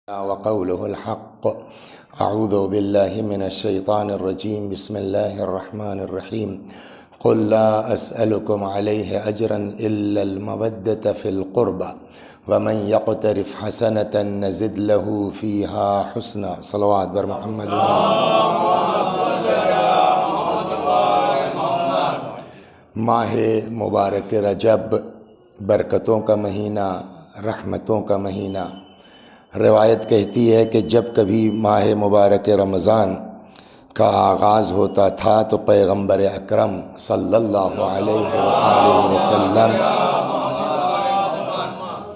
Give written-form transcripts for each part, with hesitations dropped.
وقوله الحق اعوذ باللہ من الشیطان الرجیم بسم اللہ الرحمن الرحیم قل لا اسألكم علیہ اجرا الا المودة فی القربى ومن یقترف حسنة نزد له فیہا حسنا صلوات بر محمد ماہ مبارک رجب برکتوں کا مہینہ، رحمتوں کا مہینہ۔ روایت کہتی ہے کہ جب کبھی ماہ مبارک رمضان کا آغاز ہوتا تھا تو پیغمبر اکرم صلی اللہ علیہ وآلہ وسلم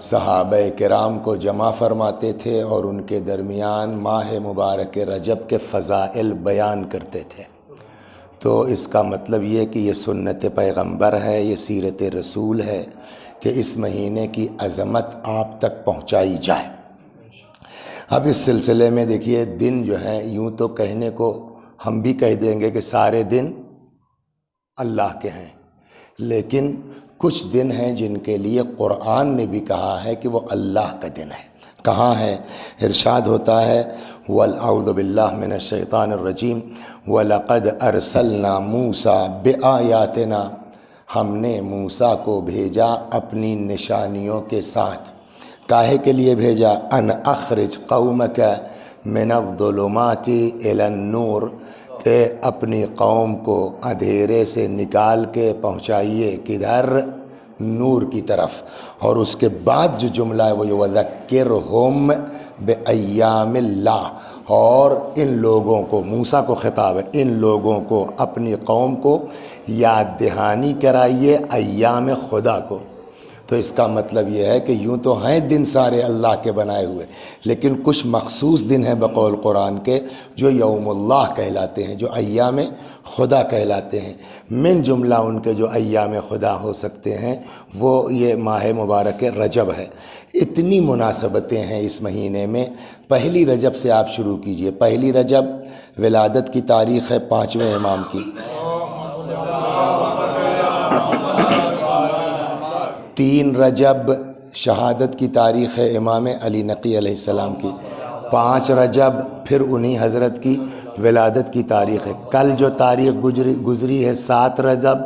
صحابہ کرام کو جمع فرماتے تھے اور ان کے درمیان ماہ مبارک رجب کے فضائل بیان کرتے تھے۔ تو اس کا مطلب یہ کہ یہ سنت پیغمبر ہے، یہ سیرت رسول ہے کہ اس مہینے کی عظمت آپ تک پہنچائی جائے۔ اب اس سلسلے میں دیکھیے، دن جو ہیں یوں تو کہنے کو ہم بھی کہہ دیں گے کہ سارے دن اللہ کے ہیں، لیکن کچھ دن ہیں جن کے لیے قرآن نے بھی کہا ہے کہ وہ اللہ کا دن ہے۔ کہاں ہے؟ ارشاد ہوتا ہے اعوذ باللہ من الشیطان الرجیم وَلَقَدْ أَرْسَلْنَا مُوسَىٰ بِآيَاتِنَا، ہم نے موسیٰ کو بھیجا اپنی نشانیوں کے ساتھ۔ کاہے کے لیے بھیجا؟ ان اخرج قومک من الظلمات الی النور، کہ اپنی قوم کو اندھیرے سے نکال کے پہنچائیے کدھر؟ نور کی طرف۔ اور اس کے بعد جو جملہ ہے وہ یہ وَذَكِّرْهُمْ بِأَيَّامِ اللَّهِ، اور ان لوگوں کو، موسیٰ کو خطاب ہے، ان لوگوں کو، اپنی قوم کو یاد دہانی کرائیے ایام خدا کو۔ تو اس کا مطلب یہ ہے کہ یوں تو ہیں دن سارے اللہ کے بنائے ہوئے، لیکن کچھ مخصوص دن ہیں بقول قرآن کے جو یوم اللہ کہلاتے ہیں، جو ایام خدا کہلاتے ہیں۔ من جملہ ان کے جو ایام خدا ہو سکتے ہیں وہ یہ ماہ مبارک رجب ہے۔ اتنی مناسبتیں ہیں اس مہینے میں۔ پہلی رجب سے آپ شروع کیجئے۔ پہلی رجب ولادت کی تاریخ ہے 5ویں امام کی۔ 3 رجب شہادت کی تاریخ ہے امام علی نقی علیہ السلام کی۔ 5 رجب پھر انہی حضرت کی ولادت کی تاریخ ہے۔ کل جو تاریخ گزری ہے 7 رجب،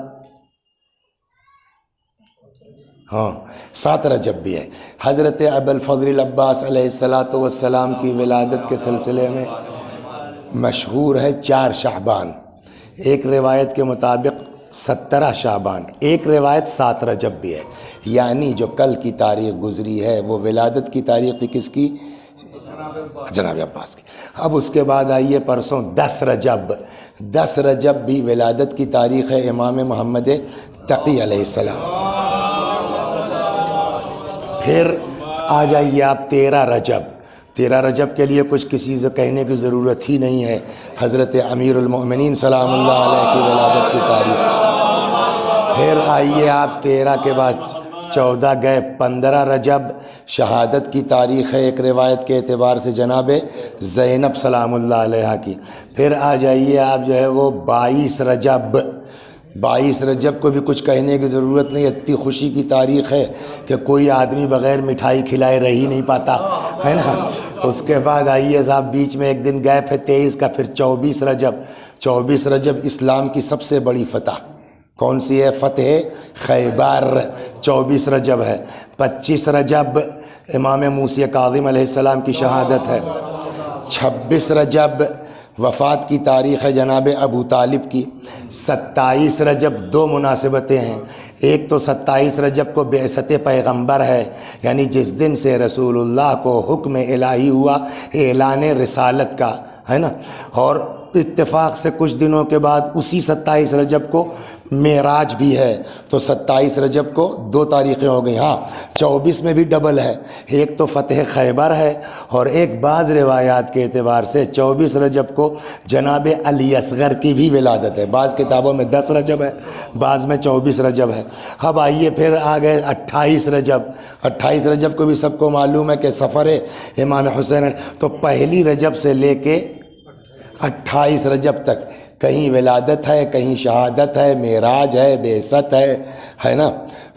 7 رجب بھی ہے۔ حضرت ابوالفضل العباس علیہ السلام کی ولادت کے سلسلے میں مشہور ہے 4 شعبان، ایک روایت کے مطابق 17 شعبان، ایک روایت 7 رجب بھی ہے۔ یعنی جو کل کی تاریخ گزری ہے وہ ولادت کی تاریخ تھی کس کی؟ جناب عباس کی۔ اب اس کے بعد آئیے پرسوں 10 رجب۔ 10 رجب بھی ولادت کی تاریخ ہے امام محمد تقی علیہ السلام۔ پھر آ جائیے آپ 13 رجب۔ 13 رجب کے لیے کچھ کسی سے کہنے کی ضرورت ہی نہیں ہے، حضرت امیر المؤمنین سلام اللہ علیہ کی ولادت کی تاریخ۔ پھر آئیے آپ 13 کے بعد 14 گئے 15 رجب شہادت کی تاریخ ہے ایک روایت کے اعتبار سے جناب زینب سلام اللہ علیہ کی۔ پھر آ جائیے آپ جو ہے وہ 22 رجب۔ 22 رجب کو بھی کچھ کہنے کی ضرورت نہیں، اتنی خوشی کی تاریخ ہے کہ کوئی آدمی بغیر مٹھائی کھلائے رہ ہی نہیں پاتا ہے نا۔ اس کے بعد آئیے صاحب بیچ میں ایک دن گیپ ہے 23 کا، پھر 24 رجب۔ 24 رجب اسلام کی سب سے بڑی فتح کون سی ہے؟ فتح خیبر 24 رجب ہے۔ 25 رجب امام موسی کاظم علیہ السلام کی شہادت ہے۔ 26 رجب وفات کی تاریخ ہے جناب ابو طالب کی۔ 27 رجب 2 مناسبتیں ہیں، ایک تو 27 رجب کو بعثت پیغمبر ہے، یعنی جس دن سے رسول اللہ کو حکم الہی ہوا اعلان رسالت کا، ہے نا۔ اور اتفاق سے کچھ دنوں کے بعد اسی 27 رجب کو معراج بھی ہے، تو 27 رجب کو 2 تاریخیں ہو گئی۔ ہاں 24 میں بھی ڈبل ہے، ایک تو فتح خیبر ہے اور ایک بعض روایات کے اعتبار سے 24 رجب کو جناب علی اصغر کی بھی ولادت ہے۔ بعض کتابوں میں 10 رجب ہے، بعض میں 24 رجب ہے۔ اب آئیے پھر آ گئے 28 رجب۔ 28 رجب کو بھی سب کو معلوم ہے کہ سفر امام حسین، تو پہلی رجب سے لے کے 28 رجب تک کہیں ولادت ہے، کہیں شہادت ہے، معراج ہے، بعثت ہے نا،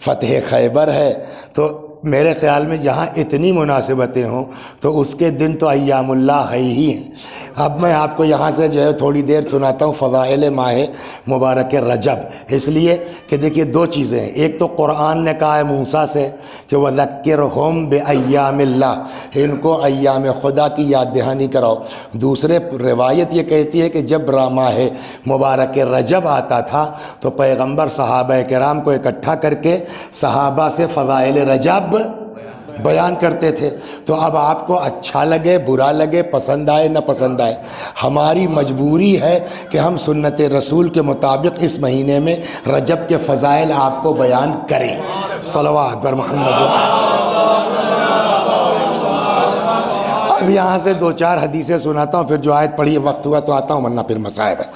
فتح خیبر ہے۔ تو میرے خیال میں جہاں اتنی مناسبتیں ہوں تو اس کے دن تو ایام اللہ ہے ہی ہیں۔ اب میں آپ کو یہاں سے جو ہے تھوڑی دیر سناتا ہوں فضائل ماہ مبارک رجب، اس لیے کہ دیکھیے دو چیزیں ہیں، ایک تو قرآن نے کہا ہے موسیٰ سے کہ وَذَكِّرْهُمْ بِأَيَّامِ اللَّهِ، ان کو ایام خدا کی یاد دہانی کراؤ۔ دوسرے روایت یہ کہتی ہے کہ جب ماہ مبارک رجب آتا تھا تو پیغمبر صحابہ کرام کو اکٹھا کر کے صحابہ سے فضائل رجب بیان کرتے تھے۔ تو اب آپ کو اچھا لگے برا لگے پسند آئے نہ پسند آئے، ہماری مجبوری ہے کہ ہم سنت رسول کے مطابق اس مہینے میں رجب کے فضائل آپ کو بیان کریں۔ صلوات بر محمد۔ اب یہاں سے دو چار حدیثیں سناتا ہوں، پھر جو آیت پڑھی وقت ہوا تو آتا ہوں ورنہ پھر مصائب ہے۔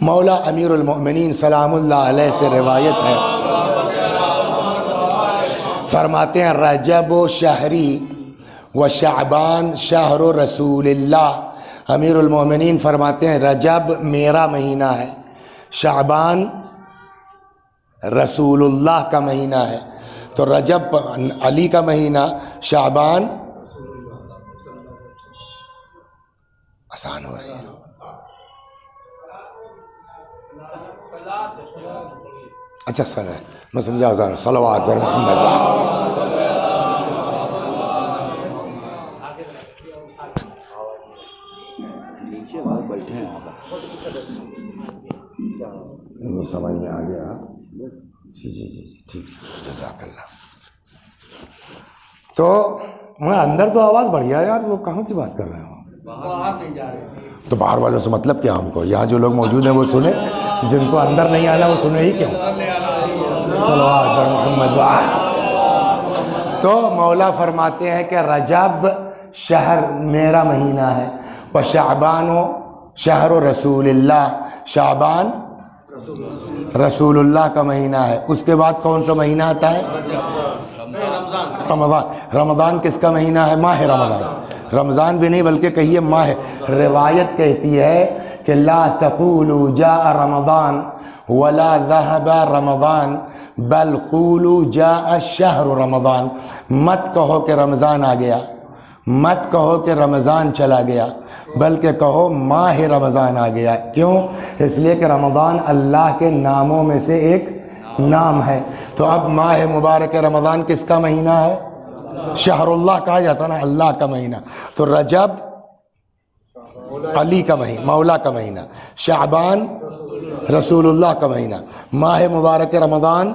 مولا امیر المؤمنین سلام اللہ علیہ سے روایت ہے، فرماتے ہیں رجب و شہری و شعبان شہر رسول اللہ۔ امیر المومنین فرماتے ہیں رجب میرا مہینہ ہے، شعبان رسول اللہ کا مہینہ ہے۔ تو رجب علی کا مہینہ، شعبان آسان ہو رہی ہے، اچھا سنا میں سمجھا آسان، صلوات بر محمد۔ وہ سمجھ میں آ گیا، جی جی جی جی ٹھیک ہے، جزاک اللہ۔ تو میں اندر تو آواز بڑھیا یار، وہ کہاں کی بات کر رہے ہوں؟ تو باہر والوں سے مطلب کیا ہم کو؟ یہاں جو لوگ موجود ہیں وہ سنیں، جن کو اندر نہیں آنا وہ سنیں ہی کیوں؟ صلوات بر محمد۔ تو مولا فرماتے ہیں کہ رجب شہر میرا مہینہ ہے، و شعبان و شہر رسول اللہ، شعبان رسول اللہ کا مہینہ ہے۔ اس کے بعد کون سا مہینہ آتا ہے؟ رمضان۔ رمضان کس کا مہینہ ہے؟ ماہ رمضان۔ رمضان بھی نہیں بلکہ کہیے ماہ۔ روایت کہتی ہے کہ لا تقولوا جاء رمضان ولا ذهب رمضان بل قولوا جاء شہر رمضان۔ مت کہو کہ رمضان آ گیا، مت کہو کہ رمضان چلا گیا، بلکہ کہو ماہ رمضان آ گیا۔ کیوں؟ اس لیے کہ رمضان اللہ کے ناموں میں سے ایک نام ہے۔ تو اب ماہ مبارک رمضان کس کا مہینہ ہے؟ شہر اللہ کہا جاتا نا، اللہ کا مہینہ۔ تو رجب علی کا مہینہ، مولا کا مہینہ، شعبان رسول اللہ کا مہینہ، ماہ مبارک رمضان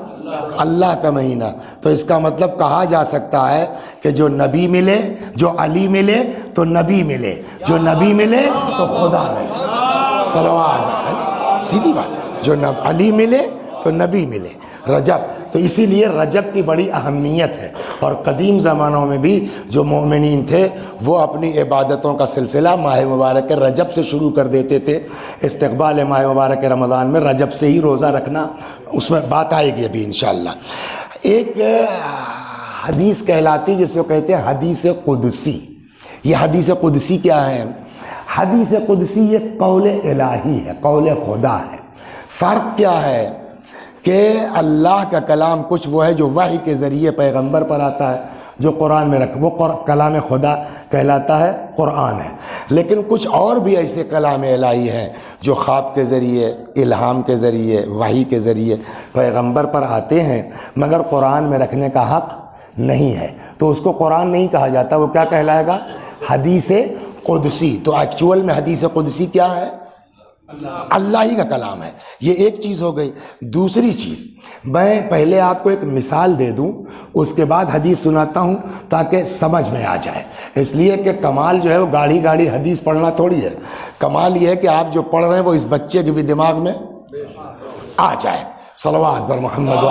اللہ کا مہینہ۔ تو اس کا مطلب کہا جا سکتا ہے کہ جو نبی ملے، جو علی ملے تو نبی ملے، جو نبی ملے تو خدا ملے۔ صلوات، سیدھی بات، جو علی ملے تو نبی ملے۔ رجب تو اسی لیے رجب کی بڑی اہمیت ہے، اور قدیم زمانوں میں بھی جو مومنین تھے وہ اپنی عبادتوں کا سلسلہ ماہ مبارک رجب سے شروع کر دیتے تھے۔ استقبال ماہ مبارک رمضان میں رجب سے ہی روزہ رکھنا، اس میں بات آئے گی ابھی انشاءاللہ۔ ایک حدیث کہلاتی جس کو کہتے ہیں حدیث قدسی۔ یہ حدیث قدسی کیا ہے؟ حدیث قدسی یہ قول الہی ہے، قول خدا ہے۔ فرق کیا ہے کہ اللہ کا کلام کچھ وہ ہے جو وحی کے ذریعے پیغمبر پر آتا ہے، جو قرآن میں وہ کلام خدا کہلاتا ہے، قرآن ہے۔ لیکن کچھ اور بھی ایسے کلام الہی ہیں جو خواب کے ذریعے، الہام کے ذریعے، وحی کے ذریعے پیغمبر پر آتے ہیں، مگر قرآن میں رکھنے کا حق نہیں ہے، تو اس کو قرآن نہیں کہا جاتا، وہ کیا کہلائے گا؟ حدیث قدسی۔ تو ایکچول میں حدیث قدسی کیا ہے؟ اللہ ہی کا کلام ہے۔ یہ ایک چیز ہو گئی۔ دوسری چیز، میں پہلے آپ کو ایک مثال دے دوں، اس کے بعد حدیث سناتا ہوں تاکہ سمجھ میں آ جائے۔ اس لیے کہ کمال جو ہے وہ گاڑی گاڑی حدیث پڑھنا تھوڑی ہے، کمال یہ ہے کہ آپ جو پڑھ رہے ہیں وہ اس بچے کے بھی دماغ میں آ جائے۔ صلوات بر محمد۔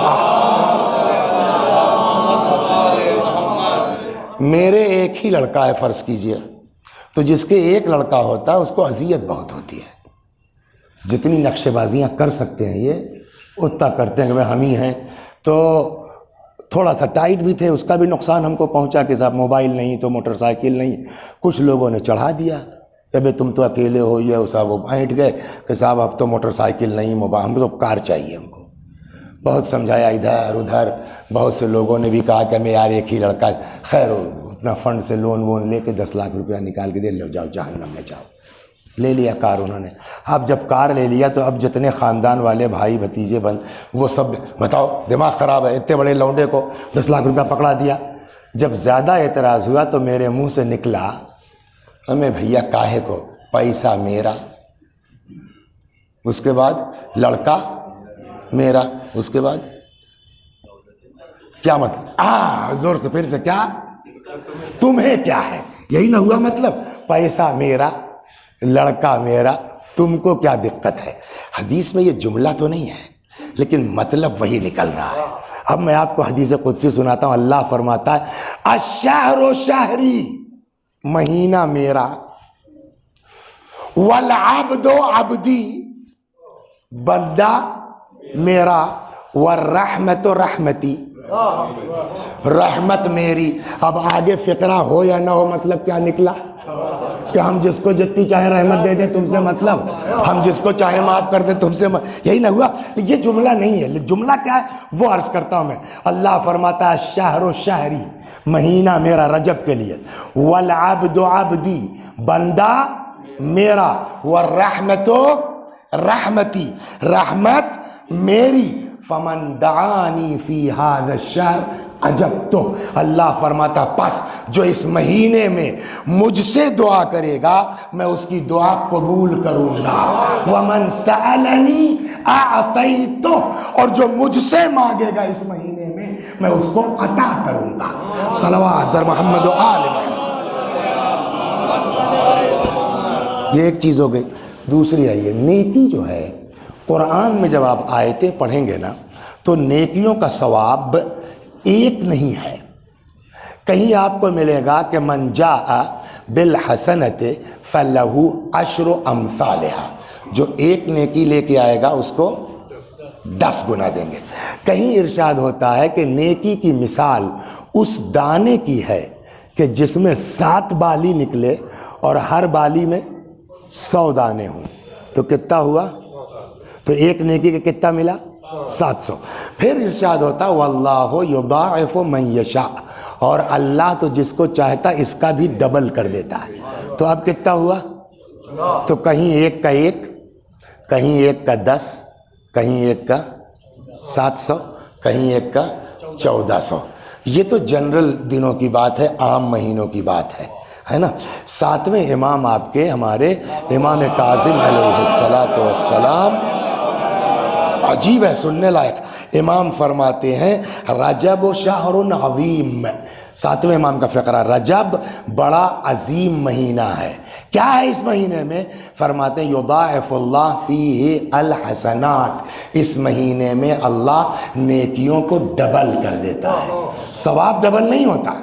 میرے ایک ہی لڑکا ہے فرض کیجئے، تو جس کے ایک لڑکا ہوتا ہے اس کو اذیت بہت ہوتی ہے، جتنی نقشے بازیاں کر سکتے ہیں یہ اتنا کرتے ہیں کہ ہم ہی ہیں۔ تو تھوڑا سا ٹائٹ بھی تھے، اس کا بھی نقصان ہم کو پہنچا کہ صاحب موبائل نہیں تو موٹر سائیکل نہیں، کچھ لوگوں نے چڑھا دیا کہ بھئی تم تو اکیلے ہو، یہ صاحب وہ بھینٹ گئے کہ صاحب اب تو موٹر سائیکل نہیں، موبائل، ہم تو کار چاہیے ہم کو۔ بہت سمجھایا ادھر ادھر، بہت سے لوگوں نے بھی کہا کہ میں یار ایک ہی لڑکا، خیر اپنا فنڈ سے لون وون لے کے 10 لاکھ روپیہ نکال کے دے لو، جاؤ جہنم میں جاؤ۔ لے لیا کار انہوں نے۔ اب جب کار لے لیا تو اب جتنے خاندان والے بھائی بھتیجے بند وہ سب بتاؤ دماغ خراب ہے، اتنے بڑے لونڈے کو 10 لاکھ روپیہ پکڑا دیا۔ جب زیادہ اعتراض ہوا تو میرے منہ سے نکلا، ہمیں بھیا کاہے کو، پیسہ میرا، اس کے بعد لڑکا میرا، اس کے بعد کیا مطلب؟ زور سے پھر سے، کیا تمہیں کیا ہے؟ یہی نہ ہوا مطلب، پیسہ میرا، لڑکا میرا، تم کو کیا دقت ہے؟ حدیث میں یہ جملہ تو نہیں ہے لیکن مطلب وہی نکل رہا ہے۔ اب میں آپ کو حدیث قدسی سناتا ہوں۔ اللہ فرماتا ہے الشہر شہری، مہینہ میرا، والعبد عبدی، بندہ میرا، والرحمت رحمتی، رحمت میری۔ اب آگے فقرہ ہو یا نہ ہو مطلب کیا نکلا کہ ہم جس کو جتنی چاہے رحمت دے دیں تم سے مطلب، ہم جس کو چاہے معاف کر دیں تم سے یہی نہ ہوا؟ یہ جملہ نہیں ہے۔ جملہ کیا ہے وہ عرض کرتا ہوں میں۔ اللہ فرماتا ہے شہر و شہری، مہینہ میرا رجب کے لیے، والعبد عبدی، بندہ میرا، والرحمت رحمتی، رحمت میری، فمن دعانی فی هذا الشہر اجبتہ، اللہ فرماتا پس جو اس مہینے میں مجھ سے دعا کرے گا میں اس کی دعا قبول کروں گا، ومن سألنی اعطیتہ، اور جو مجھ سے مانگے گا اس مہینے میں اس کو عطا کروں گا۔ صلوات در محمد و آل محمد۔ یہ ایک چیز ہو گئی۔ دوسری ہے یہ نیکی جو ہے، قرآن میں جب آپ آیتیں پڑھیں گے نا تو نیکیوں کا ثواب ایک نہیں ہے۔ کہیں آپ کو ملے گا کہ من جاء بالحسنۃ فلہ عشر امثالہا، جو ایک نیکی لے کے آئے گا اس کو 10 گنا دیں گے۔ کہیں ارشاد ہوتا ہے کہ نیکی کی مثال اس دانے کی ہے کہ جس میں 7 بالی نکلے اور ہر بالی میں 100 دانے ہوں، تو کتنا ہوا؟ تو ایک نیکی کا کتنا ملا؟ 700۔ پھر ارشاد ہوتا واللہ یضاعف من یشاء، اور اللہ تو جس کو چاہتا اس کا بھی ڈبل کر دیتا ہے۔ تو اب کتنا ہوا؟ تو کہیں ایک کا 1، کہیں ایک کا 10، کہیں ایک کا 700، کہیں ایک کا 1400۔ یہ تو جنرل دنوں کی بات ہے، عام مہینوں کی بات ہے نا۔ 7ویں امام آپ کے ہمارے امام کاظم علیہ الصلاۃ والسلام، عجیب ہے سننے لائق، امام فرماتے ہیں رجب شہر عظیم، 7ویں امام کا فقرہ، رجب بڑا عظیم مہینہ ہے۔ کیا ہے اس مہینے میں؟ فرماتے ہیں یضاعف اللہ فیہ الحسنات، اس مہینے میں اللہ نیکیوں کو ڈبل کر دیتا ہے۔ ثواب ڈبل نہیں ہوتا،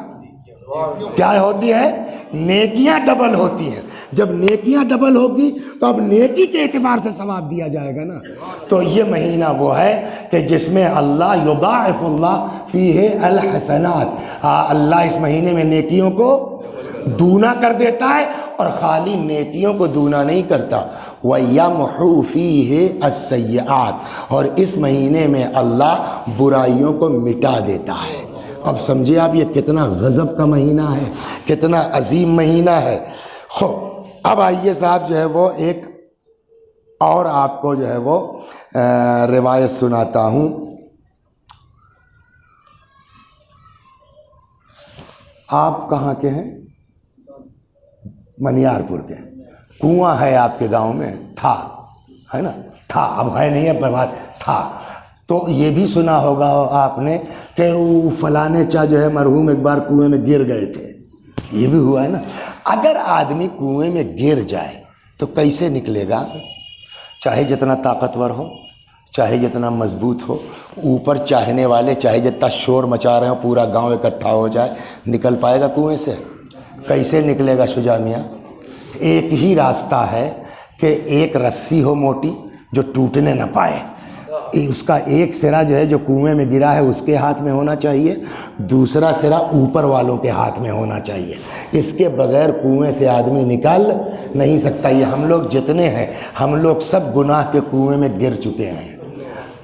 کیا ہوتی ہے؟ نیکیاں ڈبل ہوتی ہیں۔ جب نیکیاں ڈبل ہوگی تو اب نیکی کے اعتبار سے ثواب دیا جائے گا نا۔ تو یہ مہینہ وہ ہے کہ جس میں اللہ یضاعف اللہ فیہ الحسنات، اللہ اس مہینے میں نیکیوں کو دونا کر دیتا ہے، اور خالی نیکیوں کو دونا نہیں کرتا، وَيَمْحُو فِيهِ السَّيِّئَاتِ، اور اس مہینے میں اللہ برائیوں کو مٹا دیتا ہے۔ اب سمجھے آپ یہ کتنا غضب کا مہینہ ہے، کتنا عظیم مہینہ ہے۔ اب آئیے صاحب جو ہے وہ ایک اور آپ کو جو ہے وہ روایت سناتا ہوں۔ آپ کہاں کے ہیں؟ منیار پور کے۔ کنواں ہے آپ کے گاؤں میں؟ تھا، ہے نا؟ تھا، اب ہے نہیں، اب بات تھا۔ تو یہ بھی سنا ہوگا آپ نے کہ وہ فلانے چا جو ہے مرحوم ایک بار کنویں میں گر گئے تھے، یہ بھی ہوا ہے نا۔ اگر آدمی کنویں میں گر جائے تو کیسے نکلے گا؟ چاہے جتنا طاقتور ہو، چاہے جتنا مضبوط ہو، اوپر چاہنے والے چاہے جتنا شور مچا رہے ہو، پورا گاؤں اکٹھا ہو جائے، نکل پائے گا کنویں سے؟ کیسے نکلے گا شجاع میاں؟ ایک ہی راستہ ہے کہ ایک رسی ہو موٹی جو ٹوٹنے نہ پائے، اس کا ایک سرا جو ہے جو کنویں میں گرا ہے اس کے ہاتھ میں ہونا چاہیے، دوسرا سرا اوپر والوں کے ہاتھ میں ہونا چاہیے۔ اس کے بغیر کنویں سے آدمی نکل نہیں سکتا۔ یہ ہم لوگ جتنے ہیں، ہم لوگ سب گناہ کے کنویں میں گر چکے ہیں۔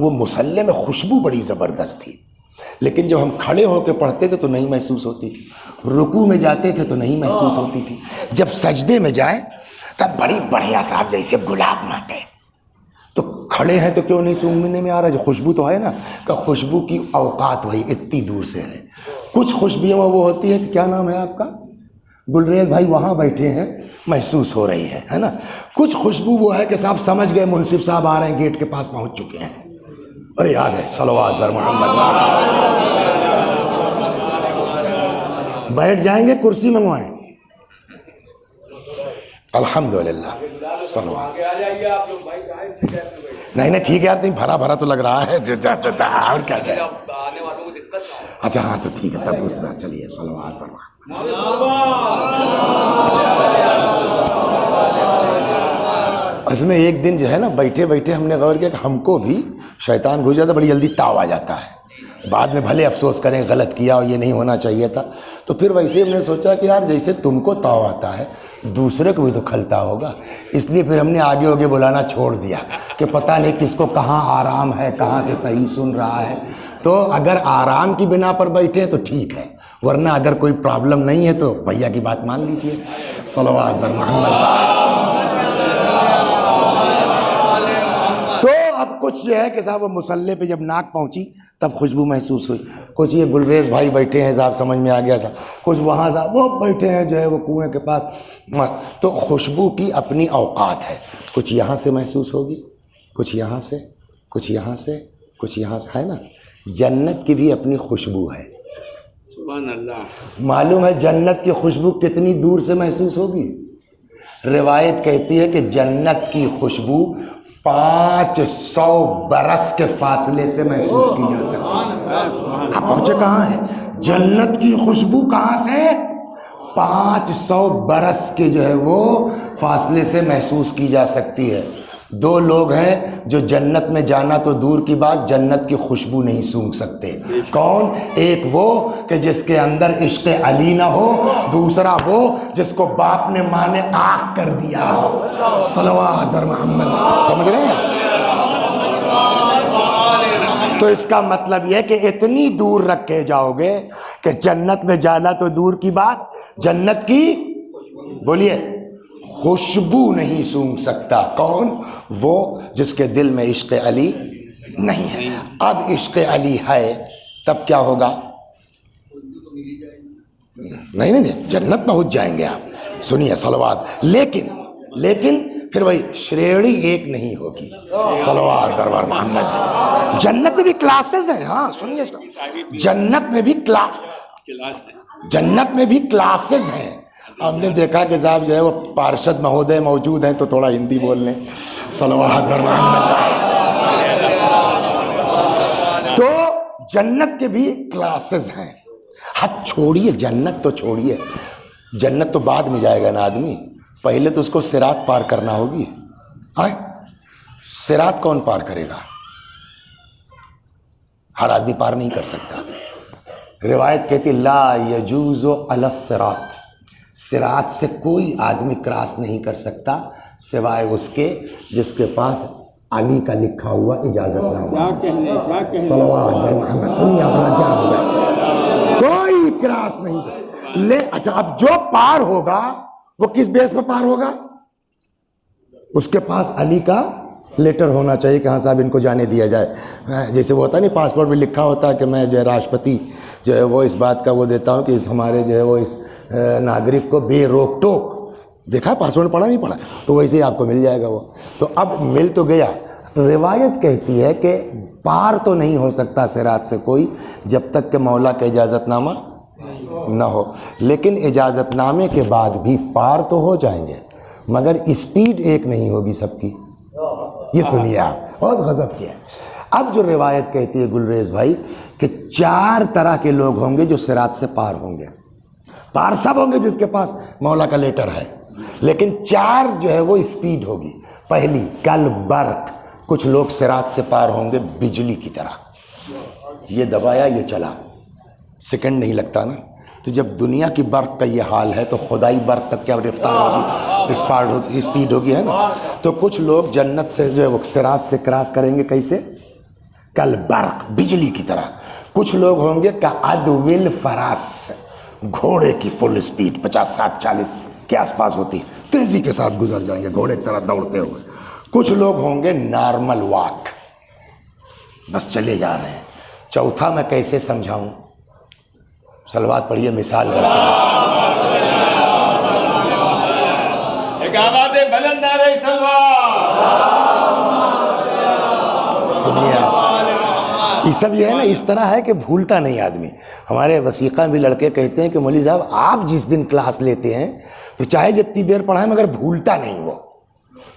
وہ مصلی میں خوشبو بڑی زبردست تھی، لیکن جب ہم کھڑے ہو کے پڑھتے تھے تو نہیں محسوس ہوتی تھی، رکوع میں جاتے تھے تو نہیں محسوس ہوتی تھی، جب سجدے میں جائیں تب بڑی بڑھیا صاحب جیسے گلاب ماٹے، تو کھڑے ہیں تو کیوں نہیں سونگنے میں آ رہا؟ جو خوشبو تو ہے نا، کہ خوشبو کی اوقات وہی اتنی دور سے ہے۔ کچھ خوشبویاں وہ ہوتی ہیں کہ کیا نام ہے آپ کا گلریز بھائی، وہاں بیٹھے ہیں محسوس ہو رہی ہے نا۔ کچھ خوشبو وہ ہے کہ صاحب سمجھ گئے منصف صاحب آ رہے ہیں، گیٹ کے پاس پہنچ چکے ہیں، ارے یاد ہے صلوات بر محمد، بیٹھ جائیں گے، کرسی منگوائیں، الحمدللہ صلوات۔ نہیں ٹھیک ہے یار، تم بھرا بھرا تو لگ رہا ہے، اور کیا جائے، اچھا ہاں تو ٹھیک ہے، تب اس میں چلیے صلوات پر۔ اس میں ایک دن جو ہے نا بیٹھے بیٹھے ہم نے غور کیا کہ ہم کو بھی شیطان گھس جاتا، بڑی جلدی تاؤ آ جاتا ہے، بعد میں بھلے افسوس کریں غلط کیا اور یہ نہیں ہونا چاہیے تھا، تو پھر ویسے ہم نے سوچا کہ یار جیسے تم کو تاؤ آتا ہے دوسرے کو بھی تو کھلتا ہوگا، اس لیے پھر ہم نے آگے آگے بلانا چھوڑ دیا کہ پتہ نہیں کس کو کہاں آرام ہے، کہاں سے صحیح سن رہا ہے۔ تو اگر آرام کی بنا پر بیٹھے تو ٹھیک ہے، ورنہ اگر کوئی پرابلم نہیں ہے تو بھیا کی بات مان لیجئے، صلوات بر محمد۔ تو اب کچھ یہ ہے کہ صاحب وہ مصلی پہ جب ناک پہنچی تب خوشبو محسوس ہوئی، کچھ یہ گلریز بھائی بیٹھے ہیں صاحب سمجھ میں آ گیا صاحب، کچھ وہاں صاحب وہ بیٹھے ہیں جو ہے وہ کنویں کے پاس، تو خوشبو کی اپنی اوقات ہے، کچھ یہاں سے محسوس ہوگی، کچھ یہاں سے، کچھ یہاں سے، کچھ یہاں سے، ہے نا۔ جنت کی بھی اپنی خوشبو ہے، سبحان اللہ۔ معلوم ہے جنت کی خوشبو کتنی دور سے محسوس ہوگی؟ روایت کہتی ہے کہ جنت کی خوشبو 500 برس کے فاصلے سے محسوس کی جا سکتی ہے۔ آپ پہنچے کہاں ہیں؟ جنت کی خوشبو کہاں سے؟ 500 برس کے جو ہے وہ فاصلے سے محسوس کی جا سکتی ہے۔ دو لوگ ہیں جو جنت میں جانا تو دور کی بات جنت کی خوشبو نہیں سونگھ سکتے۔ کون؟ ایک وہ کہ جس کے اندر عشق علی نہ ہو، دوسرا وہ جس کو باپ نے ماں نے آگ کر دیا ہو، صلوات بر محمد۔ سمجھ رہے ہیں؟ تو اس کا مطلب یہ کہ اتنی دور رکھے جاؤ گے کہ جنت میں جانا تو دور کی بات جنت کی بولیے خوشبو نہیں سونگھ سکتا۔ کون؟ وہ جس کے دل میں عشق علی نہیں ہے۔ اب عشق علی ہے تب کیا ہوگا؟ نہیں جنت پہنچ جائیں گے آپ، سنیے صلوات۔ لیکن پھر وہی شریڑی ایک نہیں ہوگی، صلوات بر محمد۔ جنت میں بھی کلاسز ہیں، ہاں سنیے، جنت میں بھی کلاسز ہیں۔ ہم نے دیکھا کہ صاحب جو ہے وہ پارشد مہودے موجود ہیں تو تھوڑا ہندی بول لیں، صلوات بر محمد۔ تو جنت کے بھی کلاسز ہیں۔ حد چھوڑیے، جنت تو چھوڑیے، جنت تو بعد میں جائے گا نا آدمی، پہلے تو اس کو صراط پار کرنا ہوگی۔ صراط کون پار کرے گا؟ ہر آدمی پار نہیں کر سکتا۔ روایت کہتی لا یجوز علی الصراط، صراط سے کوئی آدمی کراس نہیں کر سکتا سوائے اس کے جس کے پاس علی کا لکھا ہوا اجازت نامہ، صلوات بر محمد۔ سنیے اپنا جان گیا، کوئی کراس نہیں کر اچھا اب جو پار ہوگا وہ کس بیس پہ پار ہوگا؟ اس کے پاس علی کا لیٹر ہونا چاہیے کہ ہاں صاحب ان کو جانے دیا جائے۔ جیسے وہ ہوتا ہے نہیں پاسپورٹ میں لکھا ہوتا ہے کہ میں جو ہے راشٹرپتی جو ہے وہ اس بات کا وہ دیتا ہوں کہ ہمارے جو ہے وہ اس ناگرک کو بے روک ٹوک، دیکھا پاسپورٹ پڑھا نہیں پڑھا، تو ویسے ہی آپ کو مل جائے گا وہ۔ تو اب مل تو گیا۔ روایت کہتی ہے کہ پار تو نہیں ہو سکتا صراط سے کوئی جب تک کہ مولا کا اجازت نامہ نہ ہو، لیکن اجازت نامے کے بعد بھی پار تو ہو جائیں گے، مگر اسپیڈ ایک نہیں ہوگی سب کی۔ یہ سنیے آپ، بہت غضب کیا ہے۔ اب جو روایت کہتی ہے گلریز بھائی کہ 4 طرح کے لوگ ہوں گے جو صراط سے پار ہوں گے، پار سب ہوں گے جس کے پاس مولا کا لیٹر ہے، لیکن 4 جو ہے وہ اسپیڈ ہوگی۔ پہلی کل برق، کچھ لوگ صراط سے پار ہوں گے بجلی کی طرح، یہ دبایا یہ چلا، سیکنڈ نہیں لگتا نا۔ تو جب دنیا کی برق کا یہ حال ہے تو خدائی برق تک کیا رفتار ہوگی، اسپیڈ ہوگی، ہے نا۔ تو کچھ لوگ جنت سے جو ہے وہ صراط سے کراس کریں گے کیسے؟ کل برق بجلی کی طرح. کچھ لوگ ہوں گے کعدو الفراس, گھوڑے کی فل سپیڈ 50 60 40 کے آس پاس ہوتی ہے, تیزی کے ساتھ گزر جائیں گے گھوڑے کی طرح دوڑتے ہوئے. کچھ لوگ ہوں گے نارمل واک, بس چلے جا رہے ہیں. چوتھا میں کیسے سمجھاؤں؟ صلوات پڑھیے مثال کرتے ہیں. سنیے آپ, یہ سب یہ ہے نا, اس طرح ہے کہ بھولتا نہیں آدمی. ہمارے وثیقہ بھی لڑکے کہتے ہیں کہ مولوی صاحب آپ جس دن کلاس لیتے ہیں تو چاہے جتنی دیر پڑھائیں مگر بھولتا نہیں وہ,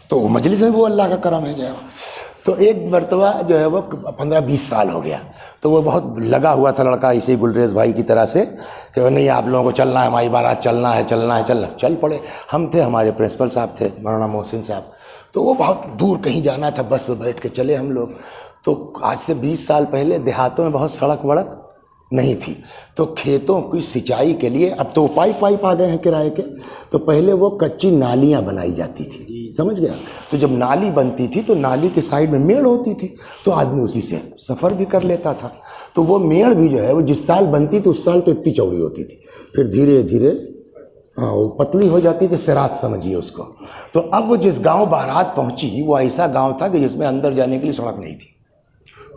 تو مجلس میں وہ اللہ کا کرم ہے جو ہے. تو ایک مرتبہ جو ہے وہ 15-20 سال ہو گیا, تو وہ بہت لگا ہوا تھا لڑکا اسی گلریز بھائی کی طرح سے کہ نہیں آپ لوگوں کو چلنا ہے, ہماری بارات چلنا ہے چلنا ہے چلنا. چل پڑے. ہم تھے, ہمارے پرنسپل صاحب تھے مولانا محسن صاحب, تو وہ بہت دور کہیں جانا تھا, بس پہ بیٹھ کے چلے ہم لوگ. تو آج سے 20 سال پہلے دیہاتوں میں بہت سڑک وڑک نہیں تھی, تو کھیتوں کی سینچائی کے لیے اب تو پائپ آ گئے ہیں کرائے کے, تو پہلے وہ کچی نالیاں بنائی جاتی تھی, سمجھ گیا. تو جب نالی بنتی تھی تو نالی کے سائڈ میں میڑ ہوتی تھی, تو آدمی اسی سے سفر بھی کر لیتا تھا. تو وہ میڑ بھی جو ہے وہ جس سال بنتی تھی اس سال تو اتنی چوڑی ہوتی تھی, پھر دھیرے دھیرے وہ پتلی ہو جاتی تھی, سرات سمجھیے اس کو. تو اب وہ جس گاؤں بارات پہنچی وہ ایسا گاؤں تھا کہ جس میں اندر جانے کے لیے سڑک نہیں تھی,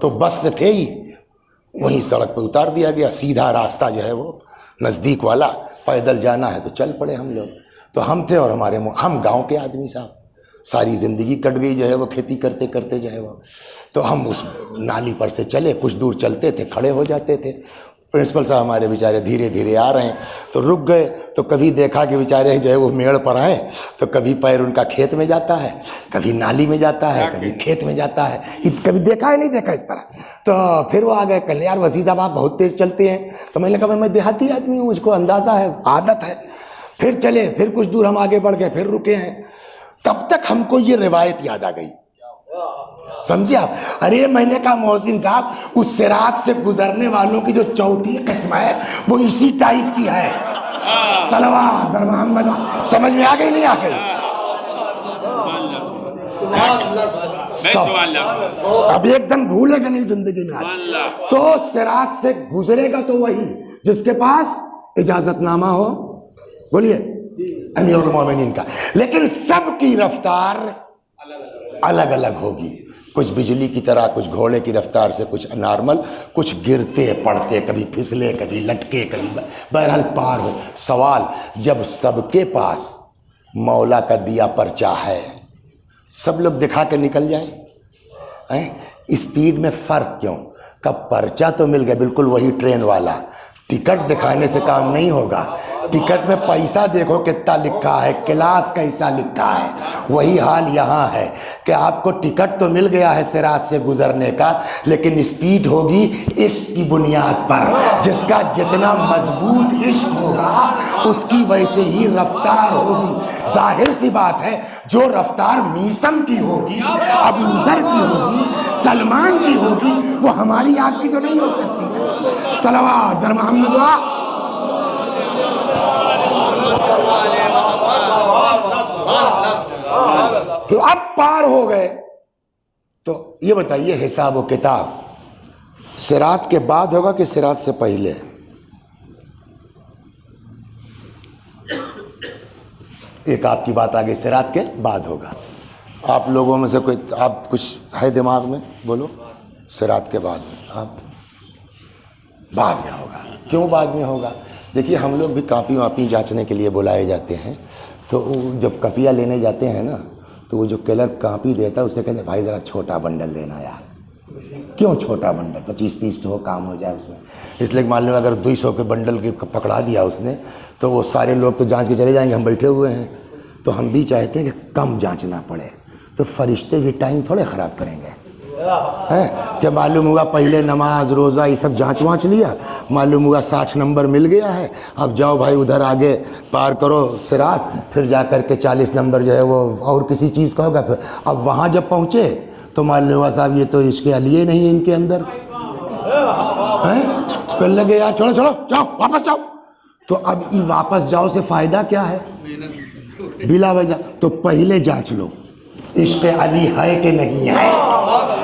تو بس سے تھے ہی وہیں سڑک پہ اتار دیا گیا. سیدھا راستہ جو ہے وہ نزدیک والا, پیدل جانا ہے تو چل پڑے ہم لوگ. تو ہم تھے اور ہم گاؤں کے آدمی صاحب, ساری زندگی کٹ گئی جو ہے وہ کھیتی کرتے کرتے جو ہے وہ. تو ہم اس نالی پر سے چلے, کچھ دور چلتے تھے, کھڑے ہو جاتے تھے. پرنسپل صاحب ہمارے بیچارے دھیرے دھیرے آ رہے ہیں, تو رک گئے. تو کبھی دیکھا کہ بیچارے جو ہے وہ میڑ پر آئے, تو کبھی پیر ان کا کھیت میں جاتا ہے, کبھی نالی میں جاتا ہے, کبھی کھیت میں جاتا ہے, کبھی دیکھا ہے نہیں دیکھا اس طرح. تو پھر وہ آ گئے, کل یار وزیر صاحب آپ بہت تیز چلتے ہیں. تو میں نے کہا میں دیہاتی آدمی ہوں, مجھ کو اندازہ ہے, عادت ہے. پھر چلے, پھر کچھ دور ہم آگے بڑھ گئے, پھر رکے ہیں. تب تک ہم کو یہ روایت یاد آ گئی, سمجھے آپ. ارے میں نے کہا محسن صاحب اس صراط سے گزرنے والوں کی جو چوتھی قسم ہے وہ اسی ٹائپ کی ہے. صلوات بر محمد. سمجھ میں آ گئی نہیں آ گئی؟ اب ایک دم بھولے گا نہیں زندگی میں. تو صراط سے گزرے گا تو وہی جس کے پاس اجازت نامہ ہو, بولیے امیر المومنین کا. لیکن سب کی رفتار الگ الگ ہوگی, کچھ بجلی کی طرح, کچھ گھوڑے کی رفتار سے, کچھ نارمل, کچھ گرتے پڑتے, کبھی پھسلے, کبھی لٹکے, کبھی بہرحال پار ہو. سوال, جب سب کے پاس مولا کا دیا پرچہ ہے, سب لوگ دکھا کے نکل جائیں, اسپیڈ میں فرق کیوں؟ کب پرچہ تو مل گیا بالکل وہی ٹرین والا, ٹکٹ دکھانے سے کام نہیں ہوگا. ٹکٹ میں پیسہ دیکھو کتنا لکھا ہے, کلاس کیسا لکھا ہے. وہی حال یہاں ہے کہ آپ کو ٹکٹ تو مل گیا ہے صراط سے گزرنے کا, لیکن اسپیڈ ہوگی عشق کی بنیاد پر. جس کا جتنا مضبوط عشق ہوگا اس کی ویسے ہی رفتار ہوگی. ظاہر سی بات ہے جو رفتار میسم کی ہوگی, ابو ذر کی ہوگی, سلمان کی ہوگی, وہ ہماری آپ کی تو نہیں ہو سکتی. صلوات در محمد. تو اب پار ہو گئے, تو یہ بتائیے حساب و کتاب صراط کے بعد ہوگا کہ صراط سے پہلے؟ ایک آپ کی بات آگے, صراط کے بعد ہوگا. آپ لوگوں میں سے کوئی, آپ کچھ ہے دماغ میں, بولو. صراط کے بعد آپ بعد میں ہوگا. کیوں بعد میں ہوگا؟ دیکھیے ہم لوگ بھی کاپی واپی جانچنے کے لیے بلائے جاتے ہیں, تو جب کاپیاں لینے جاتے ہیں نا, تو وہ جو کلرک کاپی دیتا ہے اسے کہتے ہیں بھائی ذرا چھوٹا بنڈل دینا یار. کیوں چھوٹا بنڈل؟ 25-30 ہو کام ہو جائے اس میں. اس لیے مان لو اگر 200 کے بنڈل کی پکڑا دیا اس نے, تو وہ سارے لوگ تو جانچ کے چلے جائیں گے, ہم بیٹھے ہوئے ہیں. تو ہم بھی چاہتے ہیں کہ کم جانچنا پڑے, تو فرشتے بھی ٹائم تھوڑے خراب کریں گے. کہ معلوم ہوا پہلے نماز روزہ یہ سب جانچ وانچ لیا, معلوم ہوا 60 نمبر مل گیا ہے, اب جاؤ بھائی ادھر آگے پار کرو صراط, پھر جا کر کے 40 نمبر جو ہے وہ اور کسی چیز کا ہوگا. پھر اب وہاں جب پہنچے تو معلوم ہوا صاحب یہ تو عشق علی نہیں ان کے اندر, پھر لگے یار چھوڑو چھوڑو جاؤ واپس جاؤ. تو اب یہ واپس جاؤ سے فائدہ کیا ہے بلا وجہ؟ تو پہلے جانچ لو عشق علی ہے کہ نہیں ہے,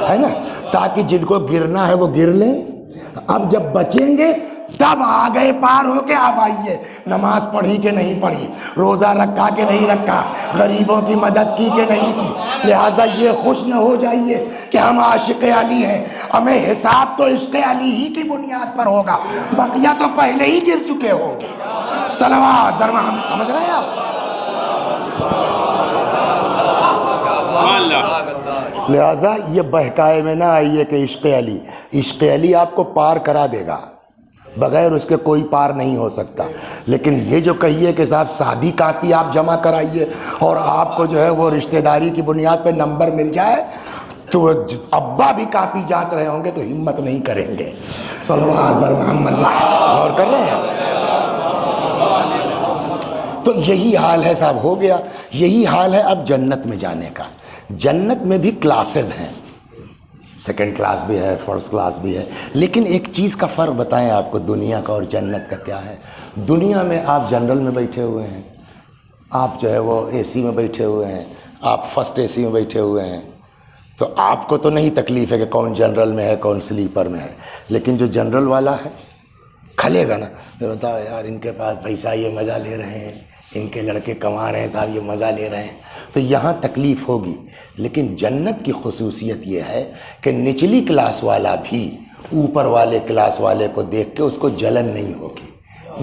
ہے نا. تاکہ جن کو گرنا ہے وہ گر لیں. اب جب بچیں گے تب آگے پار ہو کے اب آئیے. نماز پڑھی کہ نہیں پڑھی, روزہ رکھا کہ نہیں رکھا, غریبوں کی مدد کی کہ نہیں کی. لہٰذا یہ خوش نہ ہو جائیے کہ ہم عاشق علی ہیں, ہمیں حساب تو عشق علی ہی کی بنیاد پر ہوگا, بقیہ تو پہلے ہی گر چکے ہوں گے. صلوات در محمد. سمجھ رہے ہیں آپ؟ لہٰذا یہ بہکائے میں نہ آئیے کہ عشق علی. عشق علی آپ کو پار کرا دے گا, بغیر اس کے کوئی پار نہیں ہو سکتا. لیکن یہ جو کہیے کہ صاحب سادی کاپی آپ جمع کرائیے اور آپ کو جو ہے وہ رشتہ داری کی بنیاد پہ نمبر مل جائے, تو ابا بھی کاپی جانچ رہے ہوں گے تو ہمت نہیں کریں گے. صلوات بر محمد. غور کر رہے ہیں؟ تو یہی حال ہے صاحب, ہو گیا. یہی حال ہے اب جنت میں جانے کا. جنت میں بھی کلاسز ہیں, سیکنڈ کلاس بھی ہے, فرسٹ کلاس بھی ہے. لیکن ایک چیز کا فرق بتائیں آپ کو, دنیا کا اور جنت کا کیا ہے. دنیا میں آپ جنرل میں بیٹھے ہوئے ہیں, آپ جو ہے وہ اے سی میں بیٹھے ہوئے ہیں, آپ فرسٹ اے سی میں بیٹھے ہوئے ہیں, تو آپ کو تو نہیں تکلیف ہے کہ کون جنرل میں ہے کون سلیپر میں ہے. لیکن جو جنرل والا ہے کھلے گا نا, بتاؤ یار ان کے پاس پیسہ, یہ مزہ لے رہے ہیں, ان کے لڑکے کما رہے ہیں صاحب, یہ مزہ لے رہے ہیں. تو یہاں تکلیف ہوگی. لیکن جنت کی خصوصیت یہ ہے کہ نچلی کلاس والا بھی اوپر والے کلاس والے کو دیکھ کے اس کو جلن نہیں ہوگی.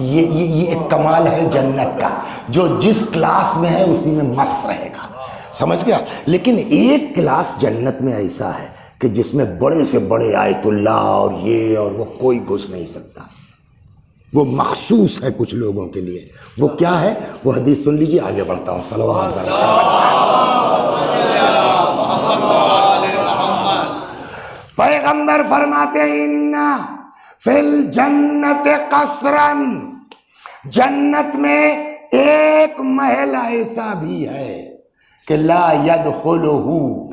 یہ ایک کمال ہے جنت کا, جو جس کلاس میں ہے اسی میں مست رہے گا. سمجھ گیا؟ لیکن ایک کلاس جنت میں ایسا ہے کہ جس میں بڑے سے بڑے آیت اللہ اور یہ اور وہ کوئی گھس نہیں سکتا. وہ مخصوص ہے کچھ لوگوں کے لیے. وہ کیا ہے وہ حدیث سن لیجیے, آگے بڑھتا ہوں. صلوات علی محمد. پیغمبر فرماتے ہیں ان فی الجنت قصرا, جنت میں ایک محل ایسا بھی ہے کہ لا يدخلہ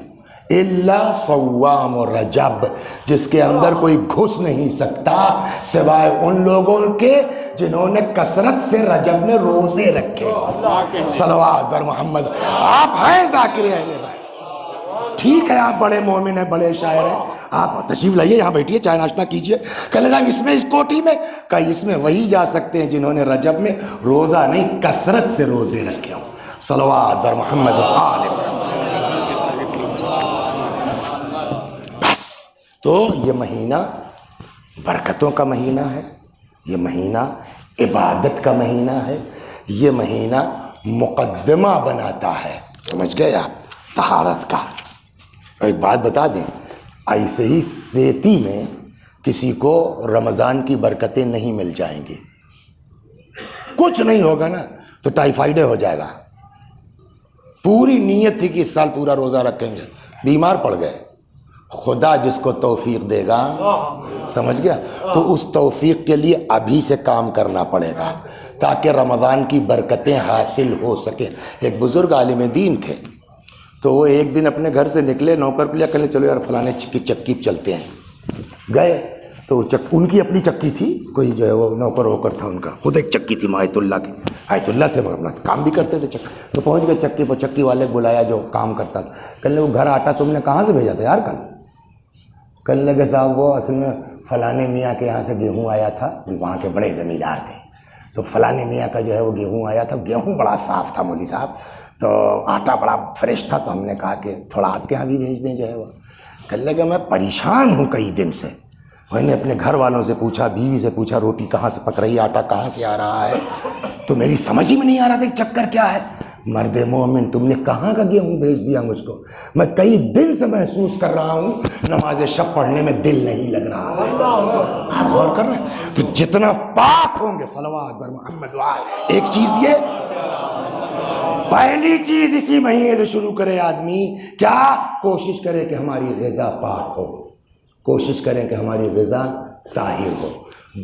الا صوام و رجب, جس کے اندر کوئی گھس نہیں سکتا سوائے ان لوگوں کے جنہوں نے کثرت سے رجب میں روزے رکھے. صلوات بر محمد. آپ ہیں ذاکر اہل بیت, ٹھیک ہے, آپ بڑے مومن ہیں, بڑے شاعر ہیں, آپ تشریف لائیے, یہاں بیٹھیے, چائے ناشتہ کیجیے. کہنے لگا اس میں اس کوٹھی میں, کہ اس میں وہی جا سکتے ہیں جنہوں نے رجب میں روزہ نہیں کثرت سے روزے رکھے ہوں. صلوات بر محمد و آل محمد. تو یہ مہینہ برکتوں کا مہینہ ہے, یہ مہینہ عبادت کا مہینہ ہے, یہ مہینہ مقدمہ بناتا ہے. سمجھ گئے آپ؟ طہارت کا. ایک بات بتا دیں, ایسے ہی سیتی میں کسی کو رمضان کی برکتیں نہیں مل جائیں گی, کچھ نہیں ہوگا نا تو ٹائیفائڈ ہو جائے گا. پوری نیت تھی کہ اس سال پورا روزہ رکھیں گے, بیمار پڑ گئے. خدا جس کو توفیق دے گا, سمجھ گیا, تو اس توفیق کے لیے ابھی سے کام کرنا پڑے گا تاکہ رمضان کی برکتیں حاصل ہو سکیں. ایک بزرگ عالم دین تھے, تو وہ ایک دن اپنے گھر سے نکلے, نوکر کو لیا, کہنے چلو یار فلانے کی چکی پہ چلتے ہیں. گئے تو ان کی اپنی چکی تھی, کوئی جو ہے وہ نوکر ووکر تھا ان کا, خود ایک چکی تھی آیت اللہ کی, آیت اللہ تھے, مگر اپنا کام بھی کرتے تھے. چکی تو پہنچ گئے چکی پر, چکی والے بلایا جو کام کرتا تھا. کہنے وہ گھر آٹا تم نے کہاں سے بھیجا تھا یار کل؟ کہنے لگے صاحب وہ اصل میں فلانے میاں کے یہاں سے گیہوں آیا تھا, وہاں کے بڑے زمیندار تھے, تو فلانے میاں کا جو ہے وہ گیہوں آیا تھا, گیہوں بڑا صاف تھا مولوی صاحب, تو آٹا بڑا فریش تھا, تو ہم نے کہا کہ تھوڑا آپ کے یہاں بھی بھیج دیں جو ہے وہ. کہنے لگے میں پریشان ہوں کئی دن سے. میں نے اپنے گھر والوں سے پوچھا, بیوی سے پوچھا, روٹی کہاں سے پک رہی ہے, آٹا کہاں سے آ رہا ہے, تو میری سمجھ ہی میں نہیں آ رہا تھا چکر کیا ہے. مرد مومن تم نے کہاں کا گیہوں بھیج دیا مجھ کو, میں کئی دن سے محسوس کر رہا ہوں نماز شب پڑھنے میں دل نہیں لگ رہا ہے. آپ غور کر رہے ہیں؟ تو جتنا پاک ہوں گے, صلوات بر محمد. ایک چیز یہ, پہلی چیز اسی مہینے سے شروع کرے آدمی, کیا کوشش کرے کہ ہماری غذا پاک ہو, کوشش کریں کہ ہماری غذا طاہر ہو.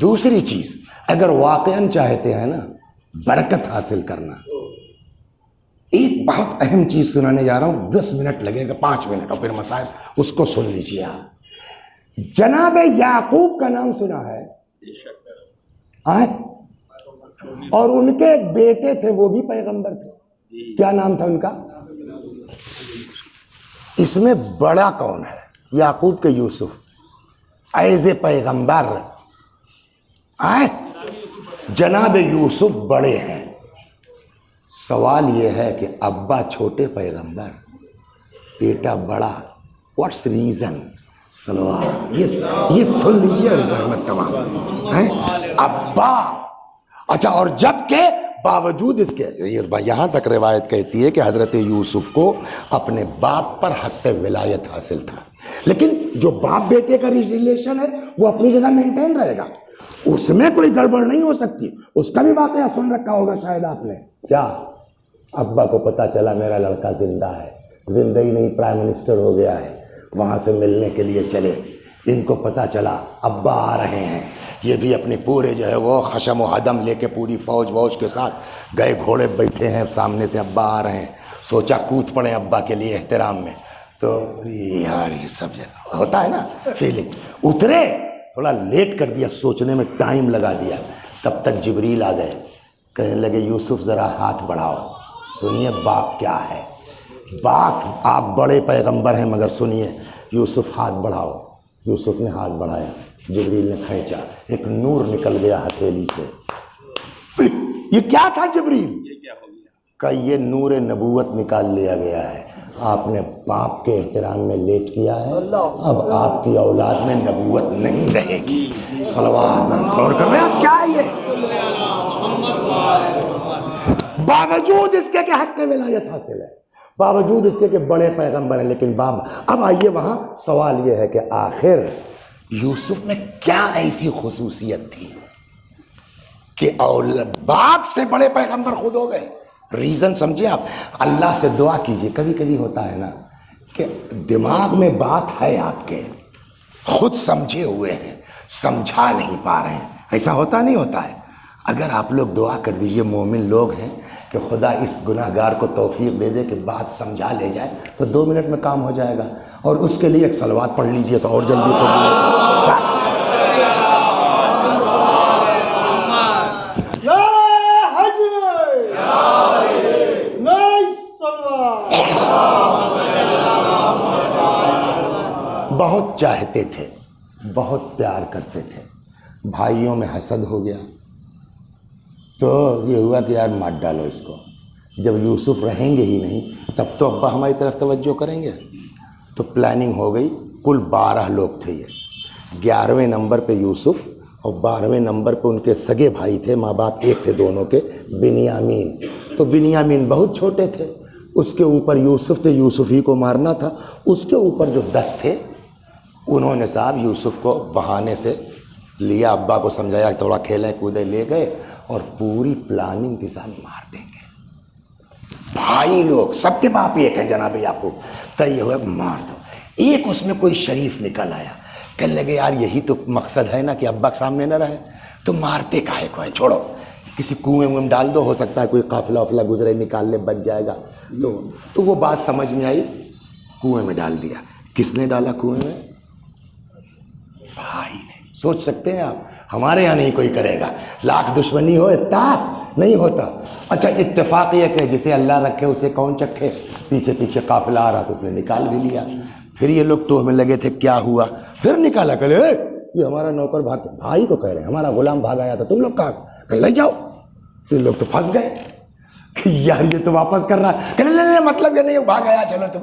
دوسری چیز, اگر واقعاً چاہتے ہیں نا برکت حاصل کرنا, ایک بہت اہم چیز سنانے جا رہا ہوں, 10 منٹ لگے گا, 5 منٹ, اور پھر مسائل اس کو سن لیجیے آپ. جناب یعقوب کا نام سنا ہے, اور ان کے ایک بیٹے تھے, وہ بھی پیغمبر تھے. کیا نام تھا ان کا؟ اس میں بڑا کون ہے؟ یعقوب کے یوسف ایز اے پیغمبر آئے، جناب یوسف بڑے ہیں. سوال یہ ہے کہ ابا چھوٹے پیغمبر، بیٹا بڑا، واٹس ریزن؟ سلوات یہ سن لیجیے رحمت تمام ہیں. ابا اچھا، اور جب کہ باوجود اس کے یہاں تک روایت کہتی ہے کہ حضرت یوسف کو اپنے باپ پر حق ولایت حاصل تھا، لیکن جو باپ بیٹے کا ریلیشن ہے وہ اپنی جگہ مینٹین رہے گا، اس میں کوئی گڑبڑ نہیں ہو سکتی. اس کا بھی واقعہ سن رکھا ہوگا شاید آپ نے. کیا ابا کو پتا چلا میرا لڑکا زندہ ہے، زندہ ہی نہیں پرائم منسٹر ہو گیا ہے، وہاں سے ملنے کے لیے چلے. ان کو پتا چلا ابا آ رہے ہیں، یہ بھی اپنے پورے جو ہے وہ خشم و حدم لے کے پوری فوج کے ساتھ گئے، گھوڑے بیٹھے ہیں سامنے سے، ابا آ رہے ہیں. سوچا کود پڑے ابا کے لیے احترام میں، تو یار یہ سب ہوتا ہے نا فیلنگ. اترے، تھوڑا لیٹ کر دیا، سوچنے میں ٹائم لگا دیا. تب تک جبریل آ گئے، کہنے لگے یوسف ذرا ہاتھ بڑھاؤ. سنیے باپ کیا ہے. باپ آپ بڑے پیغمبر ہیں مگر سنیے، یوسف ہاتھ بڑھاؤ. یوسف نے ہاتھ بڑھایا، جبریل نے کھینچا، ایک نور نکل گیا ہتھیلی سے. یہ کیا تھا جبریل؟ کہ یہ نور نبوت نکال لیا گیا ہے. آپ نے باپ کے احترام میں لیٹ کیا ہے، اب آپ کی اولاد میں نبوت نہیں رہے گی. صلوات غور کر رہے ہیں آپ؟ کیا ہے یہ؟ باوجود اس کے کہ حق ولایت حاصل ہے، باوجود اس کے کہ بڑے پیغمبر ہیں، لیکن باپ. اب آئیے وہاں سوال یہ ہے کہ آخر یوسف میں کیا ایسی خصوصیت تھی کہ باپ سے بڑے پیغمبر خود ہو گئے؟ ریزن سمجھے آپ. اللہ سے دعا کیجئے. کبھی کبھی ہوتا ہے نا کہ دماغ میں بات ہے آپ کے، خود سمجھے ہوئے ہیں، سمجھا نہیں پا رہے ہیں. ایسا ہوتا نہیں ہوتا ہے؟ اگر آپ لوگ دعا کر دیجئے، مومن لوگ ہیں، کہ خدا اس گناہ گار کو توفیق دے دے کہ بات سمجھا لے جائے، تو 2 منٹ میں کام ہو جائے گا. اور اس کے لیے ایک صلوات پڑھ لیجئے تو اور جلدی پڑھ بس. بہت چاہتے تھے، بہت پیار کرتے تھے. بھائیوں میں حسد ہو گیا تو یہ ہوا کہ یار مار ڈالو اس کو. جب یوسف رہیں گے ہی نہیں تب تو ابا ہماری طرف توجہ کریں گے. تو پلاننگ ہو گئی. کل 12 لوگ تھے. یہ 11ویں نمبر پہ یوسف اور 12ویں نمبر پہ ان کے سگے بھائی تھے، ماں باپ ایک تھے دونوں کے، بنیامین. تو بنیامین بہت چھوٹے تھے، اس کے اوپر یوسف تھے، یوسف ہی کو مارنا تھا. اس کے اوپر جو 10 تھے انہوں نے صاحب یوسف کو بہانے سے لیا، ابا کو سمجھایا، تھوڑا کھیلے کودے لے گئے اور پوری پلاننگ کے ساتھ مار دیں گے. بھائی لوگ سب کے باپ ایک ہیں جناب یعقوب. تو یہ ہوا مار دو. ایک اس میں کوئی شریف نکل آیا، کہنے لگے یار یہی تو مقصد ہے نا کہ ابا کے سامنے نہ رہے، تو مارتے کاہے کو ہے، چھوڑو کسی کنویں میں ڈال دو، ہو سکتا ہے کوئی قافلہ وافلہ گزرے نکال لے بچ جائے گا. تو وہ بات سمجھ میں آئی، کنویں میں ڈال دیا. کس نے ڈالا کنویں میں؟ بھائی نے. سوچ سکتے ہیں آپ، ہمارے یہاں نہیں کوئی کرے گا، لاکھ دشمنی ہو اتفاق نہیں ہوتا. اچھا اتفاق یہ کہ جسے اللہ رکھے اسے کون چکھے. پیچھے پیچھے قافلہ آ رہا تو اس نے نکال بھی لیا. پھر یہ لوگ تو ہمیں لگے تھے کیا ہوا، پھر نکالا کہ یہ ہمارا نوکر بھاگ، بھائی کو کہہ رہے ہیں ہمارا غلام بھاگ آیا تھا، تم لوگ کہاں سے، کہ لے جاؤ. تو لوگ تو پھنس گئے کہ یار یہ تو واپس کر رہا ہے. کہ نہیں مطلب یہ نہیں بھاگ آیا، چلو تم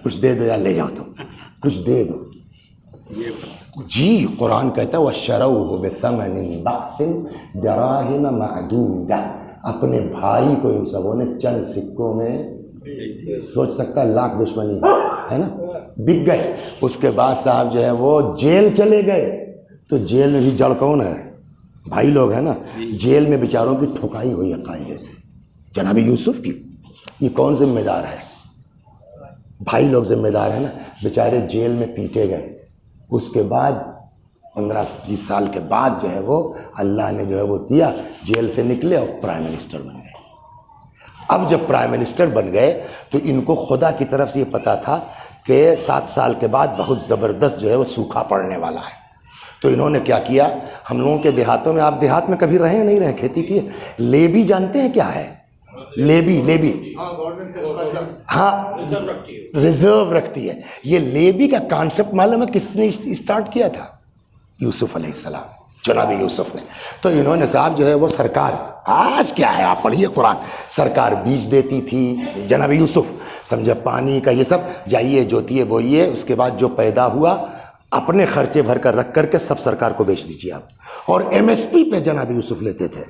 کچھ دے دو یار، لے جاؤ تم کچھ دے دو. جی قرآن کہتا ہے وَشَرَوْهُ بِثَمَنٍ بَخْسٍ دَرَاهِمَ مَعْدُودَةٍ. اپنے بھائی کو ان سبوں نے چند سکوں میں، سوچ سکتا ہے لاکھ دشمنی ہے نا، بک گئے. اس کے بعد صاحب جو ہے وہ جیل چلے گئے. تو جیل میں بھی جڑ کون ہے؟ بھائی لوگ ہیں نا. جیل میں بیچاروں کی ٹھکائی ہوئی ہے قاعدے سے جناب یوسف کی. یہ کون ذمہ دار ہے؟ بھائی لوگ ذمہ دار ہیں نا. بیچارے جیل میں پیٹے گئے. اس کے بعد 15-20 سال کے بعد جو ہے وہ اللہ نے جو ہے وہ دیا، جیل سے نکلے اور پرائم منسٹر بن گئے. اب جب پرائم منسٹر بن گئے تو ان کو خدا کی طرف سے یہ پتا تھا کہ 7 سال کے بعد بہت زبردست جو ہے وہ سوکھا پڑنے والا ہے. تو انہوں نے کیا کیا، ہم لوگوں کے دیہاتوں میں، آپ دیہات میں کبھی رہے نہیں رہے، کھیتی کی، لیبی جانتے ہیں کیا ہے؟ لیبی ہاں ریزرو رکھتی ہے. یہ لیبی کا کانسیپٹ معلوم ہے کس نے اسٹارٹ کیا تھا؟ یوسف علیہ السلام، جناب یوسف نے. تو انہوں نے صاحب جو ہے وہ سرکار، آج کیا ہے آپ پڑھیے قرآن، سرکار بیج دیتی تھی جناب یوسف، سمجھا، پانی کا یہ سب، جائیے جوتیے بوئیے، اس کے بعد جو پیدا ہوا اپنے خرچے بھر کر رکھ کر کے سب سرکار کو بیچ دیجیے آپ. اور ایم ایس پی پہ جناب یوسف لیتے تھے،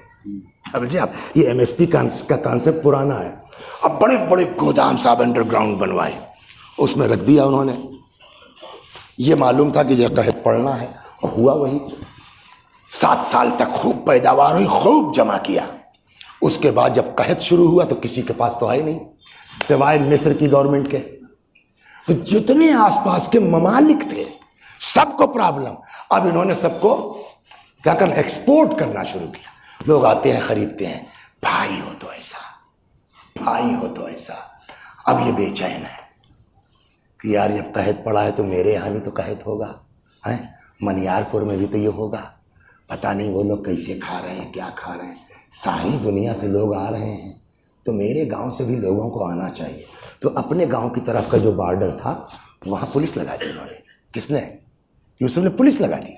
سمجھے آپ. یہ ایم ایس پی کا کانسیپٹ پرانا ہے. اب بڑے بڑے گودام صاحب انڈر گراؤنڈ بنوائے، اس میں رکھ دیا انہوں نے. یہ معلوم تھا کہ یہ قحط پڑنا ہے، ہوا وہی. 7 سال تک خوب پیداوار ہوئی، خوب جمع کیا. اس کے بعد جب قحط شروع ہوا تو کسی کے پاس تو آئے نہیں سوائے مصر کی گورنمنٹ کے. تو جتنے آس پاس کے ممالک تھے سب کو پرابلم. اب انہوں نے سب کو کیا کرنا، ایکسپورٹ کرنا شروع کیا. لوگ آتے ہیں خریدتے ہیں، بھائی ہو تو ایسا، بھائی ہو تو ایسا. اب یہ بے چین ہے کہ یار جب قحط پڑا ہے تو میرے یہاں بھی تو قحط ہوگا، منیار پور میں بھی تو یہ ہوگا. پتہ نہیں وہ لوگ کیسے کھا رہے ہیں، کیا کھا رہے ہیں. ساری دنیا سے لوگ آ رہے ہیں تو میرے گاؤں سے بھی لوگوں کو آنا چاہیے. تو اپنے گاؤں کی طرف کا جو بارڈر تھا وہاں پولیس لگا دی انہوں نے. کس نے؟ یوسف نے پولیس لگا دی.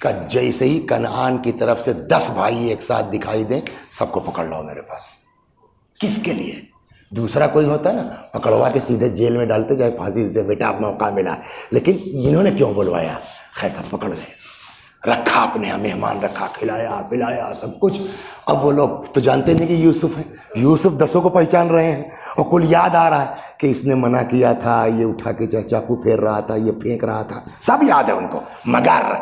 کہ جیسے ہی کنعان کی طرف سے 10 بھائی ایک ساتھ دکھائی دیں سب کو پکڑ لو میرے پاس. کس کے لیے؟ دوسرا کوئی ہوتا ہے نا پکڑوا کے سیدھے جیل میں ڈالتے جائے، پھانسی دے، بیٹا اب موقع ملا. لیکن انہوں نے کیوں بلوایا؟ خیر سب پکڑ گئے، رکھا اپنے یہاں مہمان رکھا، کھلایا پلایا سب کچھ. اب وہ لوگ تو جانتے نہیں کہ یوسف ہے. یوسف 10 کو پہچان رہے ہیں اور کل یاد آ رہا ہے کہ اس نے منع کیا تھا، یہ اٹھا کے چاقو پھیر رہا تھا، یہ پھینک رہا تھا، سب یاد ہے ان کو. مگر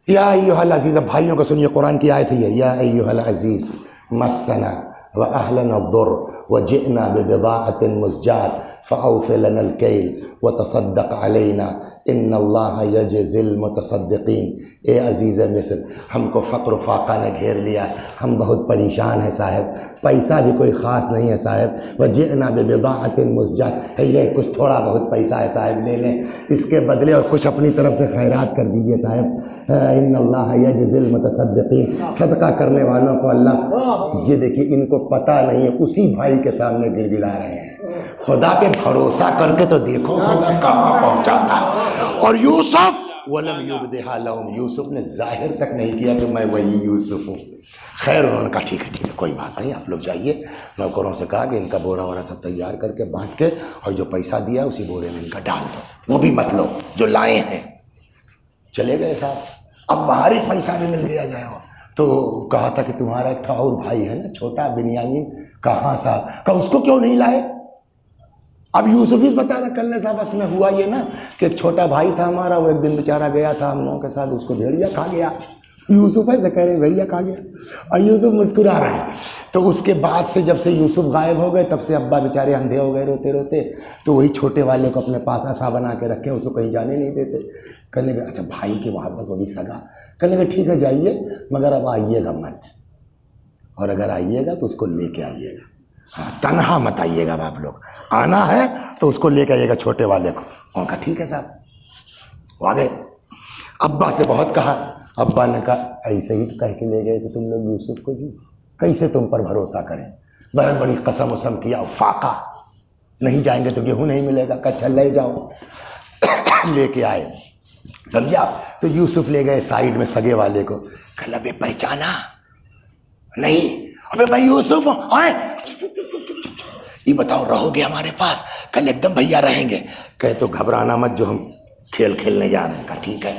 یا ایھا العزیز، بھائیوں کو سنیے قرآن کی آیت ہے، یا ایھا العزیز مسنا واہلنا الضر وجئنا ببضاعۃ مزجاۃ فاوف لنا الکیل وتصدق علینا ان اللہ یجزی المتصدقین. اے عزیز مصر، ہم کو فقر و فاقہ نے گھیر لیا، ہم بہت پریشان ہیں صاحب، پیسہ بھی کوئی خاص نہیں ہے صاحب. وجئنا ببضاعۃ مزجاۃ، یہ کچھ تھوڑا بہت پیسہ ہے صاحب، لے لیں اس کے بدلے اور کچھ اپنی طرف سے خیرات کر دیجئے صاحب. ان اللہ یجزی المتصدقین، صدقہ کرنے والوں کو اللہ. یہ دیکھیے ان کو پتہ نہیں ہے، اسی بھائی کے سامنے گڑگڑا رہے ہیں. خدا پہ بھروسہ کر کے تو دیکھو خدا کہاں پہنچاتا. اور یوسف وَلَمْ يُبْدِهَا لَهُمْ، یوسف نے ظاہر تک نہیں کیا کہ میں وہی یوسف ہوں. خیر انہوں نے کہا ٹھیک ہے کوئی بات نہیں، آپ لوگ جائیے. نوکروں سے کہا کہ ان کا بورا وورا سب تیار کر کے بانٹ کے، اور جو پیسہ دیا اسی بورے میں ان کا ڈال دو، وہ بھی مت لو جو لائے ہیں. چلے گئے صاحب. اب باہر پیسہ بھی مل گیا جائے. تو کہا تھا کہ تمہارا ایک اور بھائی ہے نا چھوٹا بنیامین، کہاں صاحب؟ کہا اس کو کیوں نہیں لائے؟ اب یوسف ہی بتا رہا کل صاحب اس میں ہوا یہ نا کہ ایک چھوٹا بھائی تھا ہمارا، وہ ایک دن بیچارہ گیا تھا ہم لوگوں کے ساتھ، اس کو بھیڑیا کھا گیا. یوسف ایسے کہہ رہے بھیڑیا کھا گیا، اور یوسف مسکرا رہے ہیں. تو اس کے بعد سے جب سے یوسف غائب ہو گئے تب سے ابا بیچارے اندھے ہو گئے روتے روتے. تو وہی چھوٹے والے کو اپنے پاس ایسا بنا کے رکھے، اس کو کہیں جانے نہیں دیتے. کہنے لگے اچھا بھائی کی محبت وہ بھی سگا. کہنے لگے ٹھیک ہے جائیے مگر اب آئیے گا مت، اور اگر آئیے گا تو اس کو لے کے آئیے گا، تنہا مت آئیے گا. آپ لوگ آنا ہے تو اس کو لے کے آئیے گا چھوٹے والے کو. انہوں نے کہا ٹھیک ہے صاحب. وہ آگے ابا سے بہت کہا. ابا نے کہا ایسے ہی کہہ کے لے گئے کہ تم لوگ یوسف کو جی کیسے تم پر بھروسہ کریں. بڑی بڑی قسم وسم کیا، فاقہ نہیں جائیں گے تو گیہوں نہیں ملے گا. کچھ لے جاؤ. لے کے آئے، سمجھا. تو یوسف لے گئے سائیڈ میں سگے والے کو. کہا بے پہچانا نہیں؟ ابے بھائی یوسف آئے، یہ بتاؤ رہو گے ہمارے پاس؟ کل ایک دم بھیا رہیں گے. کہے تو گھبرانا مت، جو ہم کھیل کھیلنے جا رہے ہیں. کہا ٹھیک ہے.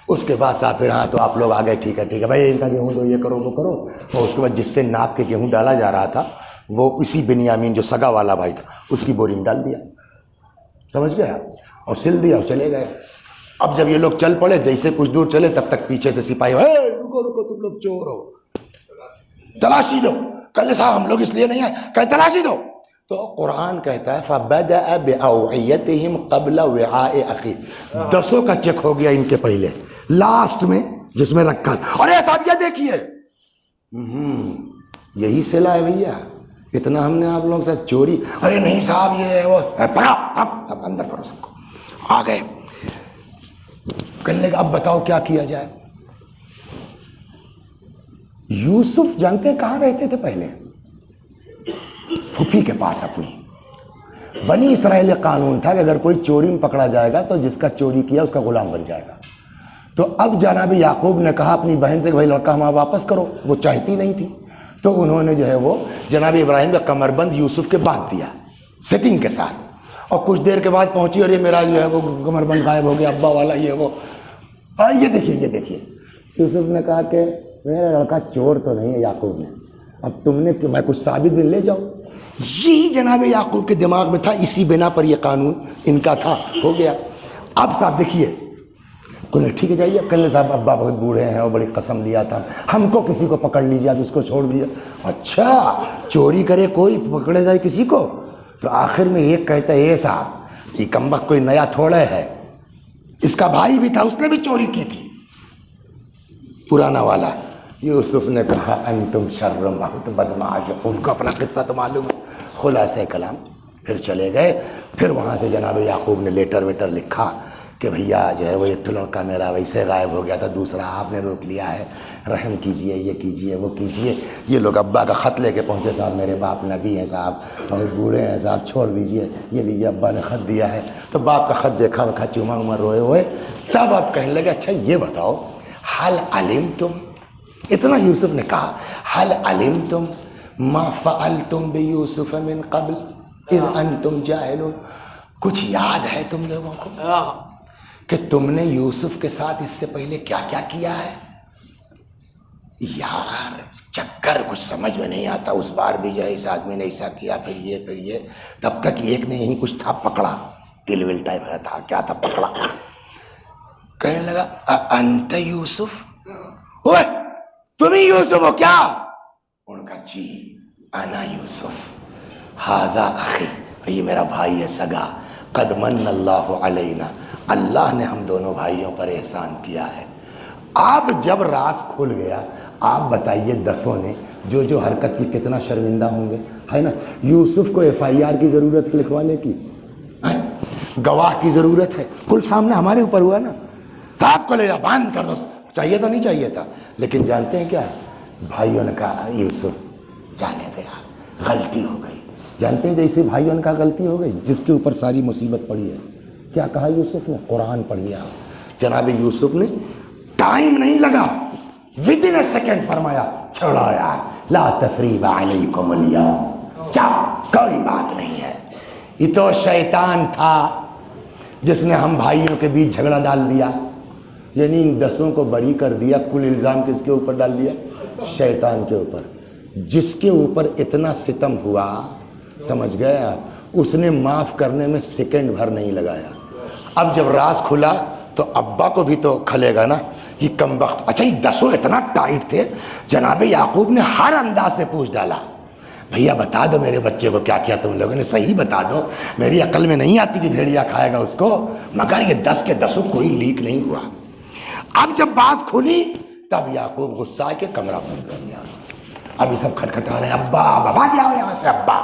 اس کے بعد صاحب پھر ہاں تو آپ لوگ آ گئے، ٹھیک ہے بھائی ان کا گیہوں دو، یہ کرو وہ کرو. اور اس کے بعد جس سے ناپ کے گیہوں ڈالا جا رہا تھا وہ اسی بنیامین جو سگا والا بھائی تھا اس کی بوری میں ڈال دیا، سمجھ گیا، اور سل دیا اور چلے گئے. اب جب یہ لوگ چل پڑے، جیسے کچھ دور چلے تب تک پیچھے سے سپاہی رکو رکو تم لوگ چور ہو، تلاشی دو. کل صاحب ہم لوگ اس لیے نہیں آئے، کہ تلاشی دو. تو قرآن کہتا ہے فَبَدَأَ بِأَوْعِيَتِهِمْ قَبْلَ وِعَاءِ أَخِيهِ، 10 کا چیک ہو گیا ان کے پہلے، لاسٹ میں جس میں رکھا. اور اے صاحب یہ دیکھیے، یہی صلہ ہے بھیا، اتنا ہم نے آپ لوگوں کے ساتھ چوری. ارے نہیں صاحب یہ وہ پڑھا، اب اندر پڑھو سب کو. آ گئے. کہنے لگا اب بتاؤ کیا کیا جائے. یوسف جانتے کہاں رہتے تھے پہلے؟ پھوپھی کے پاس اپنی. بنی اسرائیل قانون تھا کہ اگر کوئی چوری میں پکڑا جائے گا تو جس کا چوری کیا اس کا غلام بن جائے گا. تو اب جناب یعقوب نے کہا اپنی بہن سے کہ بھائی لڑکا ہمارا واپس کرو. وہ چاہتی نہیں تھی تو انہوں نے جو ہے وہ جناب ابراہیم کا کمر بند یوسف کے باندھ دیا سیٹنگ کے ساتھ. اور کچھ دیر کے بعد پہنچی اور یہ میرا جو ہے وہ کمر بند غائب ہو گیا ابا والا یہ وہ. یہ دیکھیے یوسف نے کہا کہ میرا لڑکا چور تو نہیں ہے یعقوب نے, اب تم نے میں کچھ ثابت دن لے جاؤ. یہی جناب یعقوب کے دماغ میں تھا, اسی بنا پر یہ قانون ان کا تھا, ہو گیا. اب صاحب دیکھیے کل ٹھیک ہے جائیے, کل صاحب ابا بہت بوڑھے ہیں اور بڑی قسم لیا تھا ہم کو کسی کو پکڑ لیجیے, اب اس کو چھوڑ دیا. اچھا چوری کرے کوئی پکڑے جائے کسی کو, تو آخر میں ایک کہتا ہے صاحب یہ کمبخت کوئی نیا تھوڑے ہے, اس کا بھائی بھی تھا اس نے بھی چوری کی تھی پرانا والا. یوسف نے کہا انتم شر بہت بدمعاش, ان کو اپنا قصہ تو معلوم ہے. خلاصہ کلام پھر چلے گئے. پھر وہاں سے جناب یعقوب نے لیٹر ویٹر لکھا کہ بھیا جو ہے وہ ایک لڑکا میرا ویسے غائب ہو گیا تھا, دوسرا آپ نے روک لیا ہے, رحم کیجئے, یہ کیجئے وہ کیجئے. یہ لوگ ابا کا خط لے کے پہنچے, صاحب میرے باپ نبی ہیں صاحب, بہت بوڑھے ہیں صاحب, چھوڑ دیجئے, یہ لیجئے ابا نے خط دیا ہے. تو باپ کا خط دیکھا وکھا چوما وما روئے ہوئے. تب آپ کہنے لگے اچھا یہ بتاؤ حل علمتم, اتنا یوسف نے کہا حل علمتم ما فعلتم بیوسف من قبل اذ انتم جاہلون, کچھ یاد ہے تم لوگوں کو کہ تم نے یوسف کے ساتھ اس سے پہلے کیا کیا کیا ہے؟ یار چکر کچھ سمجھ میں نہیں آتا. اس بار بھی جو ہے اس آدمی نے ایسا کیا, پھر یہ تب تک ایک نے یہیں کچھ تھا پکڑا, تل ول ٹائپ تھا, کیا تھا پکڑا. کہنے لگا انت یوسف, اوے تم ہی یوسف ہو کیا؟ ان کا جی انا یوسف, ھذا اخی, یہ میرا بھائی ہے سگا, قد من اللہ علینا, اللہ نے ہم دونوں بھائیوں پر احسان کیا ہے. آپ جب راز کھل گیا, آپ بتائیے دسوں نے جو حرکت کی کتنا شرمندہ ہوں گے, ہے نا. یوسف کو FIR کی ضرورت ہے لکھوانے کی, گواہ کی ضرورت ہے, کل سامنے ہمارے اوپر ہوا نا, صاحب کو لے جا باندھ کر دو. چاہیے تھا نہیں چاہیے تھا, لیکن جانتے ہیں کیا بھائیوں نے کہا یوسف جانے دے یار غلطی ہو گئی. جانتے ہیں جیسے بھائیوں نے کہا غلطی ہو گئی, جس کے اوپر ساری مصیبت پڑی ہے, کیا کہا یوسف نے؟ قرآن پڑھیا. جناب یوسف نے ٹائم نہیں لگا, ودن اے سیکنڈ فرمایا چھوڑو یار, لا تثریب علیکم اليوم, چاو کوئی بات نہیں ہے. یہ تو شیطان تھا جس نے ہم بھائیوں کے بیچ جھگڑا ڈال دیا, یعنی ان دسوں کو بری کر دیا. کل الزام کس کے اوپر ڈال دیا؟ شیطان کے اوپر, جس کے اوپر اتنا ستم ہوا, سمجھ گئے آپ, اس نے معاف کرنے میں سیکنڈ بھر نہیں لگایا. اب جب راز کھلا تو ابا کو بھی تو کھلے گا نا, یہ کم وقت. اچھا یہ دسوں اتنا ٹائٹ تھے, جناب یعقوب نے ہر انداز سے پوچھ ڈالا, بھیا بتا دو میرے بچے کو کیا کیا تم لوگوں نے, صحیح بتا دو, میری عقل میں نہیں آتی کہ بھیڑیا کھائے گا اس کو. مگر یہ 10 کے 10 کوئی لیک نہیں ہوا. اب جب بات کھلی تب یعقوب غصہ کے کمرہ بند کر دیا. اب یہ سب کھٹکھٹا رہے ہیں, ابا بابا کیا ہو یہاں سے, ابا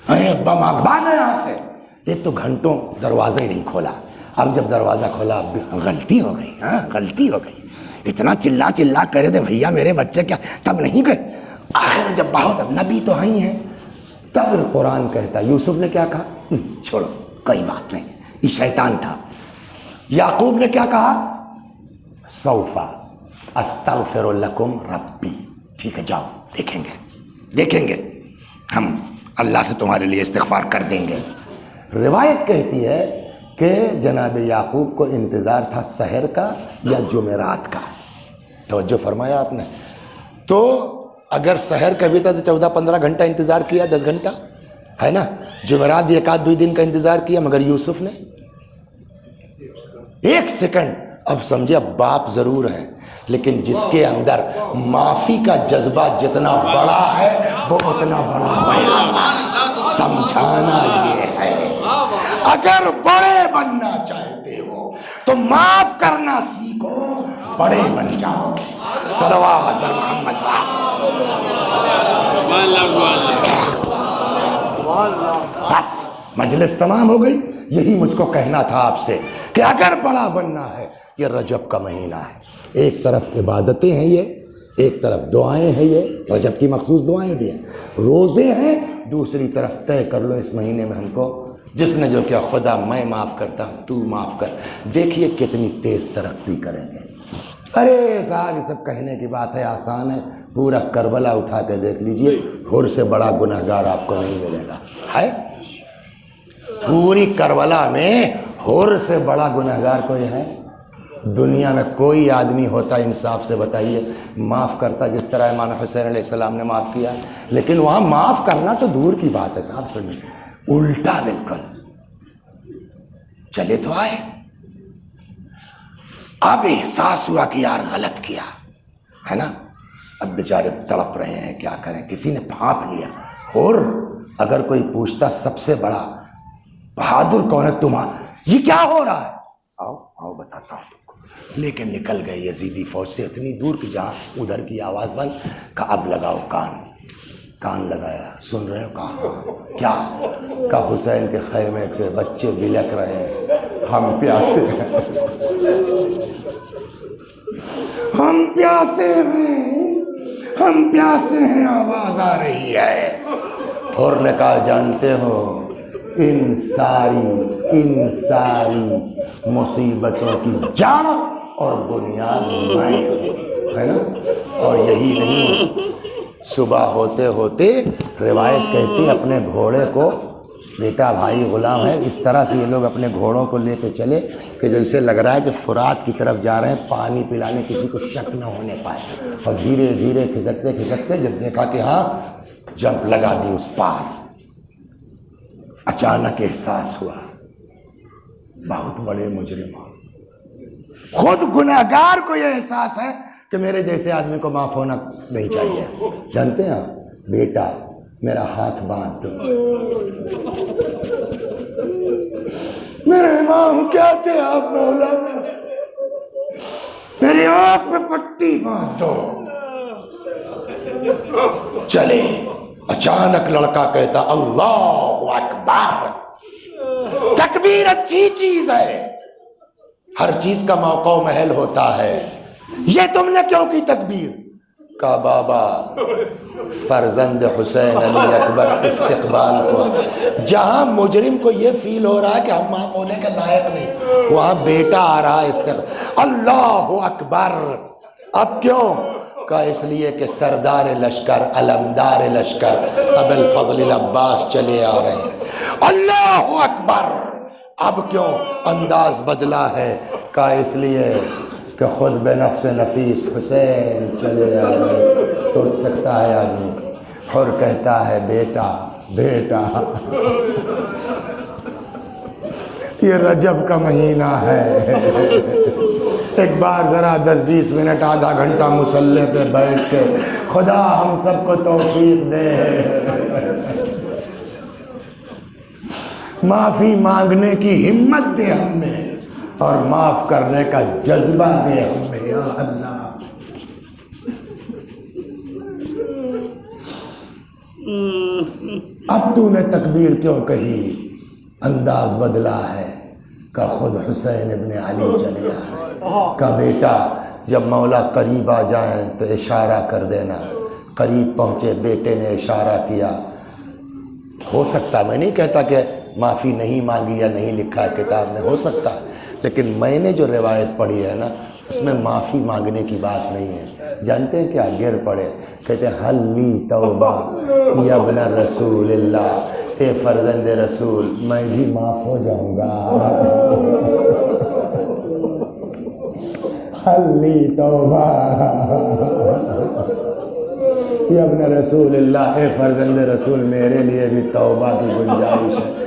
ابا ماں بھاگو یہاں سے. ایک تو گھنٹوں دروازہ ہی نہیں کھولا. اب جب دروازہ کھولا اب غلطی ہو گئی, ہاں غلطی ہو گئی. اتنا چلا کرے تھے بھیا میرے بچے کیا, تب نہیں گئے. آخر جب بہت نبی تو ہی ہیں, تب قرآن کہتا یوسف نے کیا کہا, چھوڑو کوئی بات نہیں, یہ شیطان تھا. یعقوب نے کیا کہا, سوف استغفر لکم ربی, ٹھیک ہے جاؤ دیکھیں گے ہم اللہ سے تمہارے لیے استغفار کر دیں گے. روایت کہتی ہے کہ جناب یعقوب کو انتظار تھا سحر کا یا جمعرات کا. توجہ فرمایا آپ نے. تو اگر سحر کا بھی تھا تو 14-15 گھنٹہ انتظار کیا, 10 گھنٹہ ہے نا. جمعرات 1-2 دن کا انتظار کیا, مگر یوسف نے 1 سیکنڈ. اب سمجھے, اب باپ ضرور ہے لیکن جس کے اندر معافی کا جذبہ جتنا بڑا ہے وہ اتنا بڑا بیان. سمجھانا یہ ہے, اگر بڑے بننا چاہتے ہو تو معاف کرنا سیکھو, بڑے بن جاؤ گے. صلوات محمد. بس مجلس تمام ہو گئی. یہی مجھ کو کہنا تھا آپ سے کہ اگر بڑا بننا ہے, یہ رجب کا مہینہ ہے, ایک طرف عبادتیں ہیں, یہ ایک طرف دعائیں ہیں، یہ رجب کی مخصوص دعائیں بھی ہیں، روزے ہیں، دوسری طرف طے کر لو اس مہینے میں ہم کو جس نے جو کیا خدا میں معاف کرتا ہوں تو معاف کر۔ دیکھیے کتنی تیز ترقی کریں گے۔ ارے صاحب یہ سب کہنے کی بات ہے، آسان ہے، پورا کربلا اٹھا کے دیکھ لیجئے، حر سے بڑا گنہگار آپ کو نہیں ملے گا۔ ہے پوری کربلا میں حر سے بڑا گنہگار کوئی ہے؟ دنیا میں کوئی آدمی ہوتا انصاف سے بتائیے معاف کرتا جس طرح امام حسین علیہ السلام نے معاف کیا؟ لیکن وہاں معاف کرنا تو دور کی بات ہے صاحب، سنیے، الٹا بالکل۔ چلے تو آئے، اب احساس ہوا کہ یار غلط کیا ہے نا، اب بیچارے تڑپ رہے ہیں، کیا کریں، کسی نے پھانپ لیا۔ اور اگر کوئی پوچھتا سب سے بڑا بہادر کون ہے تمہارا، یہ کیا ہو رہا ہے، آؤ آؤ بتاتا ہوں تم کو۔ لیکن نکل گئے یزیدی فوج سے اتنی دور کہ جہاں ادھر کی آواز بند، کہ اب لگاؤ کان لگایا، سن رہے ہو؟ کہا کیا؟ کہ حسین کے خیمے سے بچے بلک رہے ہیں، ہم پیاسے ہیں، ہم پیاسے ہیں، ہم پیاسے ہیں، آواز آ رہی ہے۔ اور نے کہا جانتے ہو ان ساری مصیبتوں کی جڑ اور بنیاد میں ہے نا۔ اور یہی نہیں، صبح ہوتے ہوتے روایت کہتی ہے اپنے گھوڑے کو، بیٹا بھائی غلام ہے، اس طرح سے یہ لوگ اپنے گھوڑوں کو لے کے چلے کہ جیسے لگ رہا ہے کہ فرات کی طرف جا رہے ہیں، پانی پلانے، کسی کو شک نہ ہونے پائے۔ اور دھیرے دھیرے کھسکتے کھسکتے جب دیکھا کہ ہاں جمپ لگا دی اس پار، اچانک احساس ہوا بہت بڑے مجرم ہو۔ خود گنہگار کو یہ احساس ہے کہ میرے جیسے آدمی کو معاف ہونا نہیں چاہیے۔ جانتے ہیں بیٹا میرا ہاتھ باندھ دو، میرے امام کیا تھے آپ مولا، میری آنکھ میں پٹی باندھ دو۔ چلے، اچانک لڑکا کہتا اللہ اکبر۔ تکبیر اچھی چیز ہے، ہر چیز کا موقع و محل ہوتا ہے، یہ تم نے کیوں کی تکبیر؟ کا بابا فرزند حسین علی اکبر استقبال کو، جہاں مجرم کو یہ فیل ہو رہا ہے کہ ہم معاف ہونے کے لائق نہیں، وہاں بیٹا آ رہا ہے استقبال، اللہ اکبر۔ اب کیوں؟ کا اس لیے کہ سردار لشکر، علمدار لشکر ابو الفضل العباس چلے آ رہے ہیں، اللہ اکبر۔ اب کیوں انداز بدلا ہے؟ کا اس لیے کہ خود بے نفس نفیس حسین چلے آ رہے ہیں۔ سوچ سکتا ہے آدمی، اور کہتا ہے بیٹا بیٹا۔ یہ رجب کا مہینہ ہے، ایک بار ذرا 10-20 منٹ آدھا گھنٹہ مصلی پہ بیٹھ کے خدا ہم سب کو توفیق دے، معافی مانگنے کی ہمت دے ہمیں، اور معاف کرنے کا جذبہ دے ہمیں یا اللہ۔ اب تو نے تکبیر کیوں کہی؟ انداز بدلا ہے کہ خود حسین ابن علی چلے آ رہے ہیں۔ کہ بیٹا جب مولا قریب آ جائیں تو اشارہ کر دینا۔ قریب پہنچے، بیٹے نے اشارہ کیا۔ ہو سکتا، میں نہیں کہتا کہ معافی نہیں مانگی یا نہیں لکھا ہے کتاب میں، ہو سکتا، لیکن میں نے جو روایت پڑھی ہے نا اس میں معافی مانگنے کی بات نہیں ہے۔ جانتے ہیں کیا؟ گر پڑے، کہتے ہیں حل لی توبہ یا ابن رسول اللہ، اے فرزند رسول میں بھی معاف ہو جاؤں گا۔ حل لی توبہ یا ابن رسول اللہ، اے فرزند رسول میرے لیے بھی توبہ کی گنجائش ہے۔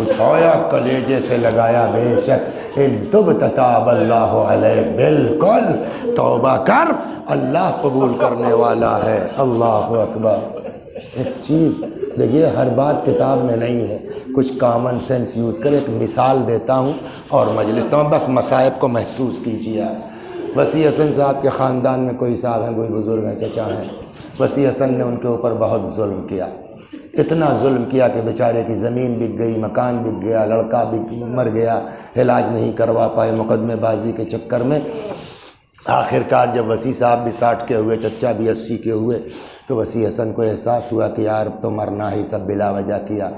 اٹھایا کلیجے سے لگایا، بے شک ان تبت تاب اللہ علیہ، بالکل توبہ کر، اللہ قبول کرنے والا ہے۔ اللہ اکبر۔ ایک چیز دیکھیے، ہر بات کتاب میں نہیں ہے، کچھ کامن سینس یوز کر۔ ایک مثال دیتا ہوں اور مجلس میں بس مصائب کو محسوس کیجیے۔ وسیع حسن صاحب کے خاندان میں کوئی صاحب ہیں، کوئی بزرگ ہیں، چچا ہیں، وسیع حسن نے ان کے اوپر بہت ظلم کیا، اتنا ظلم کیا کہ بیچارے کی زمین بک گئی، مکان بک گیا، لڑکا مر گیا، علاج نہیں کروا پائے مقدمے بازی کے چکر میں۔ آخر کار جب وسیع صاحب بھی 60 کے ہوئے، چچا بھی 80 کے ہوئے، تو وسیع حسن کو احساس ہوا کہ یار اب تو مرنا ہی، سب بلا وجہ کیا،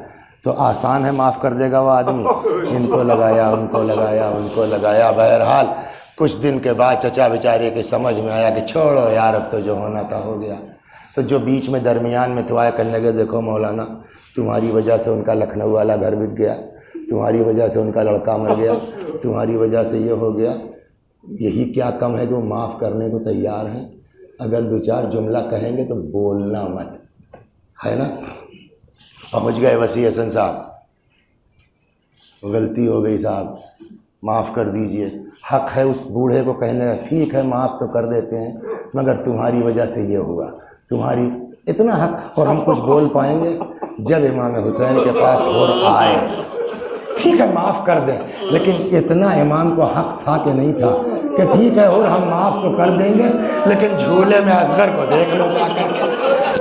تو آسان ہے معاف کر دے گا وہ آدمی، ان کو لگایا ان کو لگایا ان کو لگایا۔ بہرحال کچھ دن کے بعد چچا بیچارے کے سمجھ میں آیا کہ چھوڑو یار اب تو جو ہونا تھا ہو گیا۔ تو جو بیچ میں درمیان میں تو آیا، کہنے لگے دیکھو مولانا، تمہاری وجہ سے ان کا لکھنؤ والا گھر بک گیا، تمہاری وجہ سے ان کا لڑکا مر گیا، تمہاری وجہ سے یہ ہو گیا، یہی کیا کم ہے کہ وہ معاف کرنے کو تیار ہیں؟ اگر دو چار جملہ کہیں گے تو بولنا مت، ہے نا۔ پہنچ گئے وسیع حسن صاحب، غلطی ہو گئی صاحب، معاف کر دیجئے۔ حق ہے اس بوڑھے کو کہنے کا، ٹھیک ہے معاف تو کر دیتے ہیں، مگر تمہاری وجہ سے یہ ہوا، تمہاری اتنا حق۔ اور ہم کچھ بول پائیں گے جب امام حسین کے پاس اور آئے، ٹھیک ہے معاف کر دیں، لیکن اتنا امام کو حق تھا کہ نہیں تھا کہ ٹھیک ہے اور ہم معاف تو کر دیں گے، لیکن جھولے میں اصغر کو دیکھ لو جا کر کے،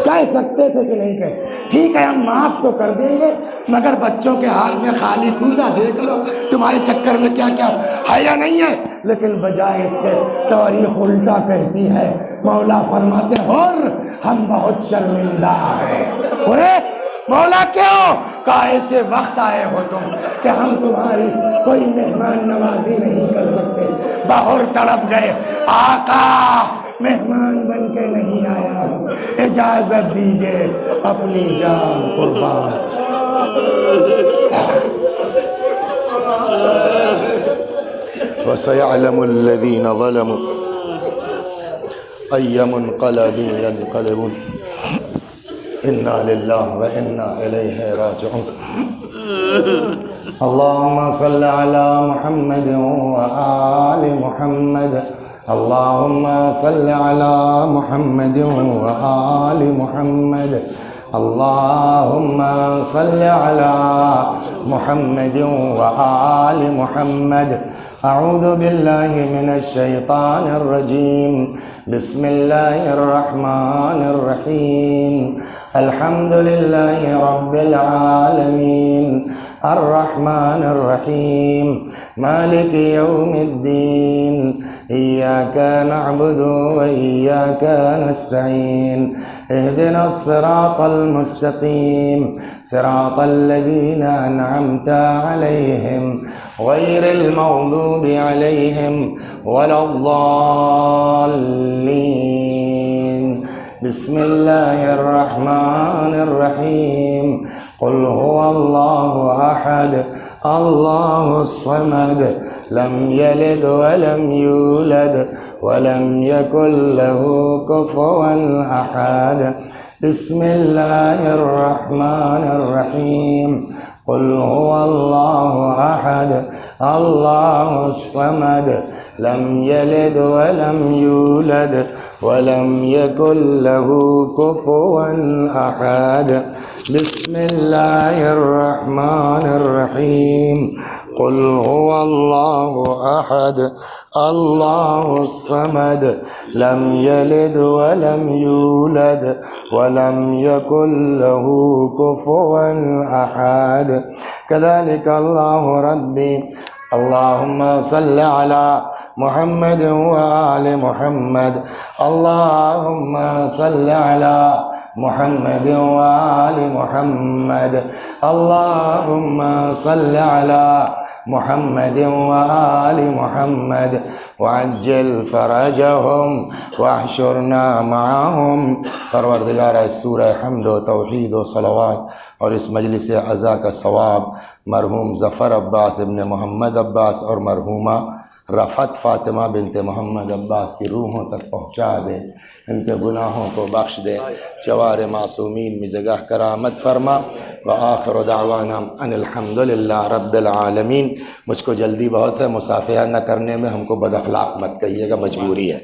کہہ سکتے تھے کہ نہیں کہے، ٹھیک ہے ہم معاف تو کر دیں گے، مگر بچوں کے ہاتھ میں خالی کوزہ دیکھ لو، تمہارے چکر میں کیا کیا ہے یا نہیں ہے۔ لیکن بجائے اس کے تاریخ الٹا کہتی ہے، مولا فرماتے ہیں اور ہم بہت شرمندہ ہیں۔ ارے مولا کیوں؟ کہا ایسے وقت آئے ہو تم کہ ہم تمہاری کوئی مہمان نوازی نہیں کر سکتے۔ باہر تڑپ گئے، آقا مہمان بن کے نہیں آیا ہوں، اجازت دیجئے اپنی جان قربان۔ وَسَيَعْلَمُ الَّذِينَ ظَلَمُوا أَيَّ مُنقَلَبٍ يَنقَلِبُونَ إِنَّا لِلَّهِ وَإِنَّا إِلَيْهِ رَاجِعُونَ۔ اللهم صل على محمد وآل محمد، اللهم صل على محمد وآل محمد، اللهم صل على محمد وآل محمد۔ اعوذ باللہ من الشیطان الرجیم، بسم اللہ الرحمن الرحیم، الحمد للہ رب العالمین، الرحمن الرحیم، مالک یوم الدین، ایاک نعبد وإیاک نستعین، اہدنا الصراط المستقیم، صراط الذین انعمت علیہم غیر المغضوب علیہم ولا الضالین۔ بسم اللہ الرحمن الرحیم، قل هو اللہ احد اللہ الصمد لم یلد ولم یولد ولم یکن له کفوا احد۔ بسم اللہ الرحمن الرحیم، قل هو اللہ احد اللہ الصمد لم یلد ولم یولد ولم یکن له کفوا احد۔ بسم اللہ الرحمن الرحیم، قل هو اللہ احد اللہ الصمد لم یلد ولم یولد ولم یکن له کفوا احد۔ کذلک اللہ ربی، اللہم صل علی محمد وآل محمد، اللہم صل علی محمد وآل محمد، اللہم صل علی محمد وآل محمد، وعجل فرجهم واحشرنا معهم۔ پروردگار سورہ حمد و توحید و صلوات اور اس مجلس عزا کا ثواب مرحوم ظفر عباس ابن محمد عباس اور مرحومہ رفعت فاطمہ بنت محمد عباس کی روحوں تک پہنچا دے، ان کے گناہوں کو بخش دے، جوار معصومین میں جگہ کرامت فرما۔ وآخر دعوانا ان الحمد للہ رب العالمین۔ مجھ کو جلدی بہت ہے، مصافحہ نہ کرنے میں ہم کو بد اخلاق مت کہیے گا، مجبوری ہے۔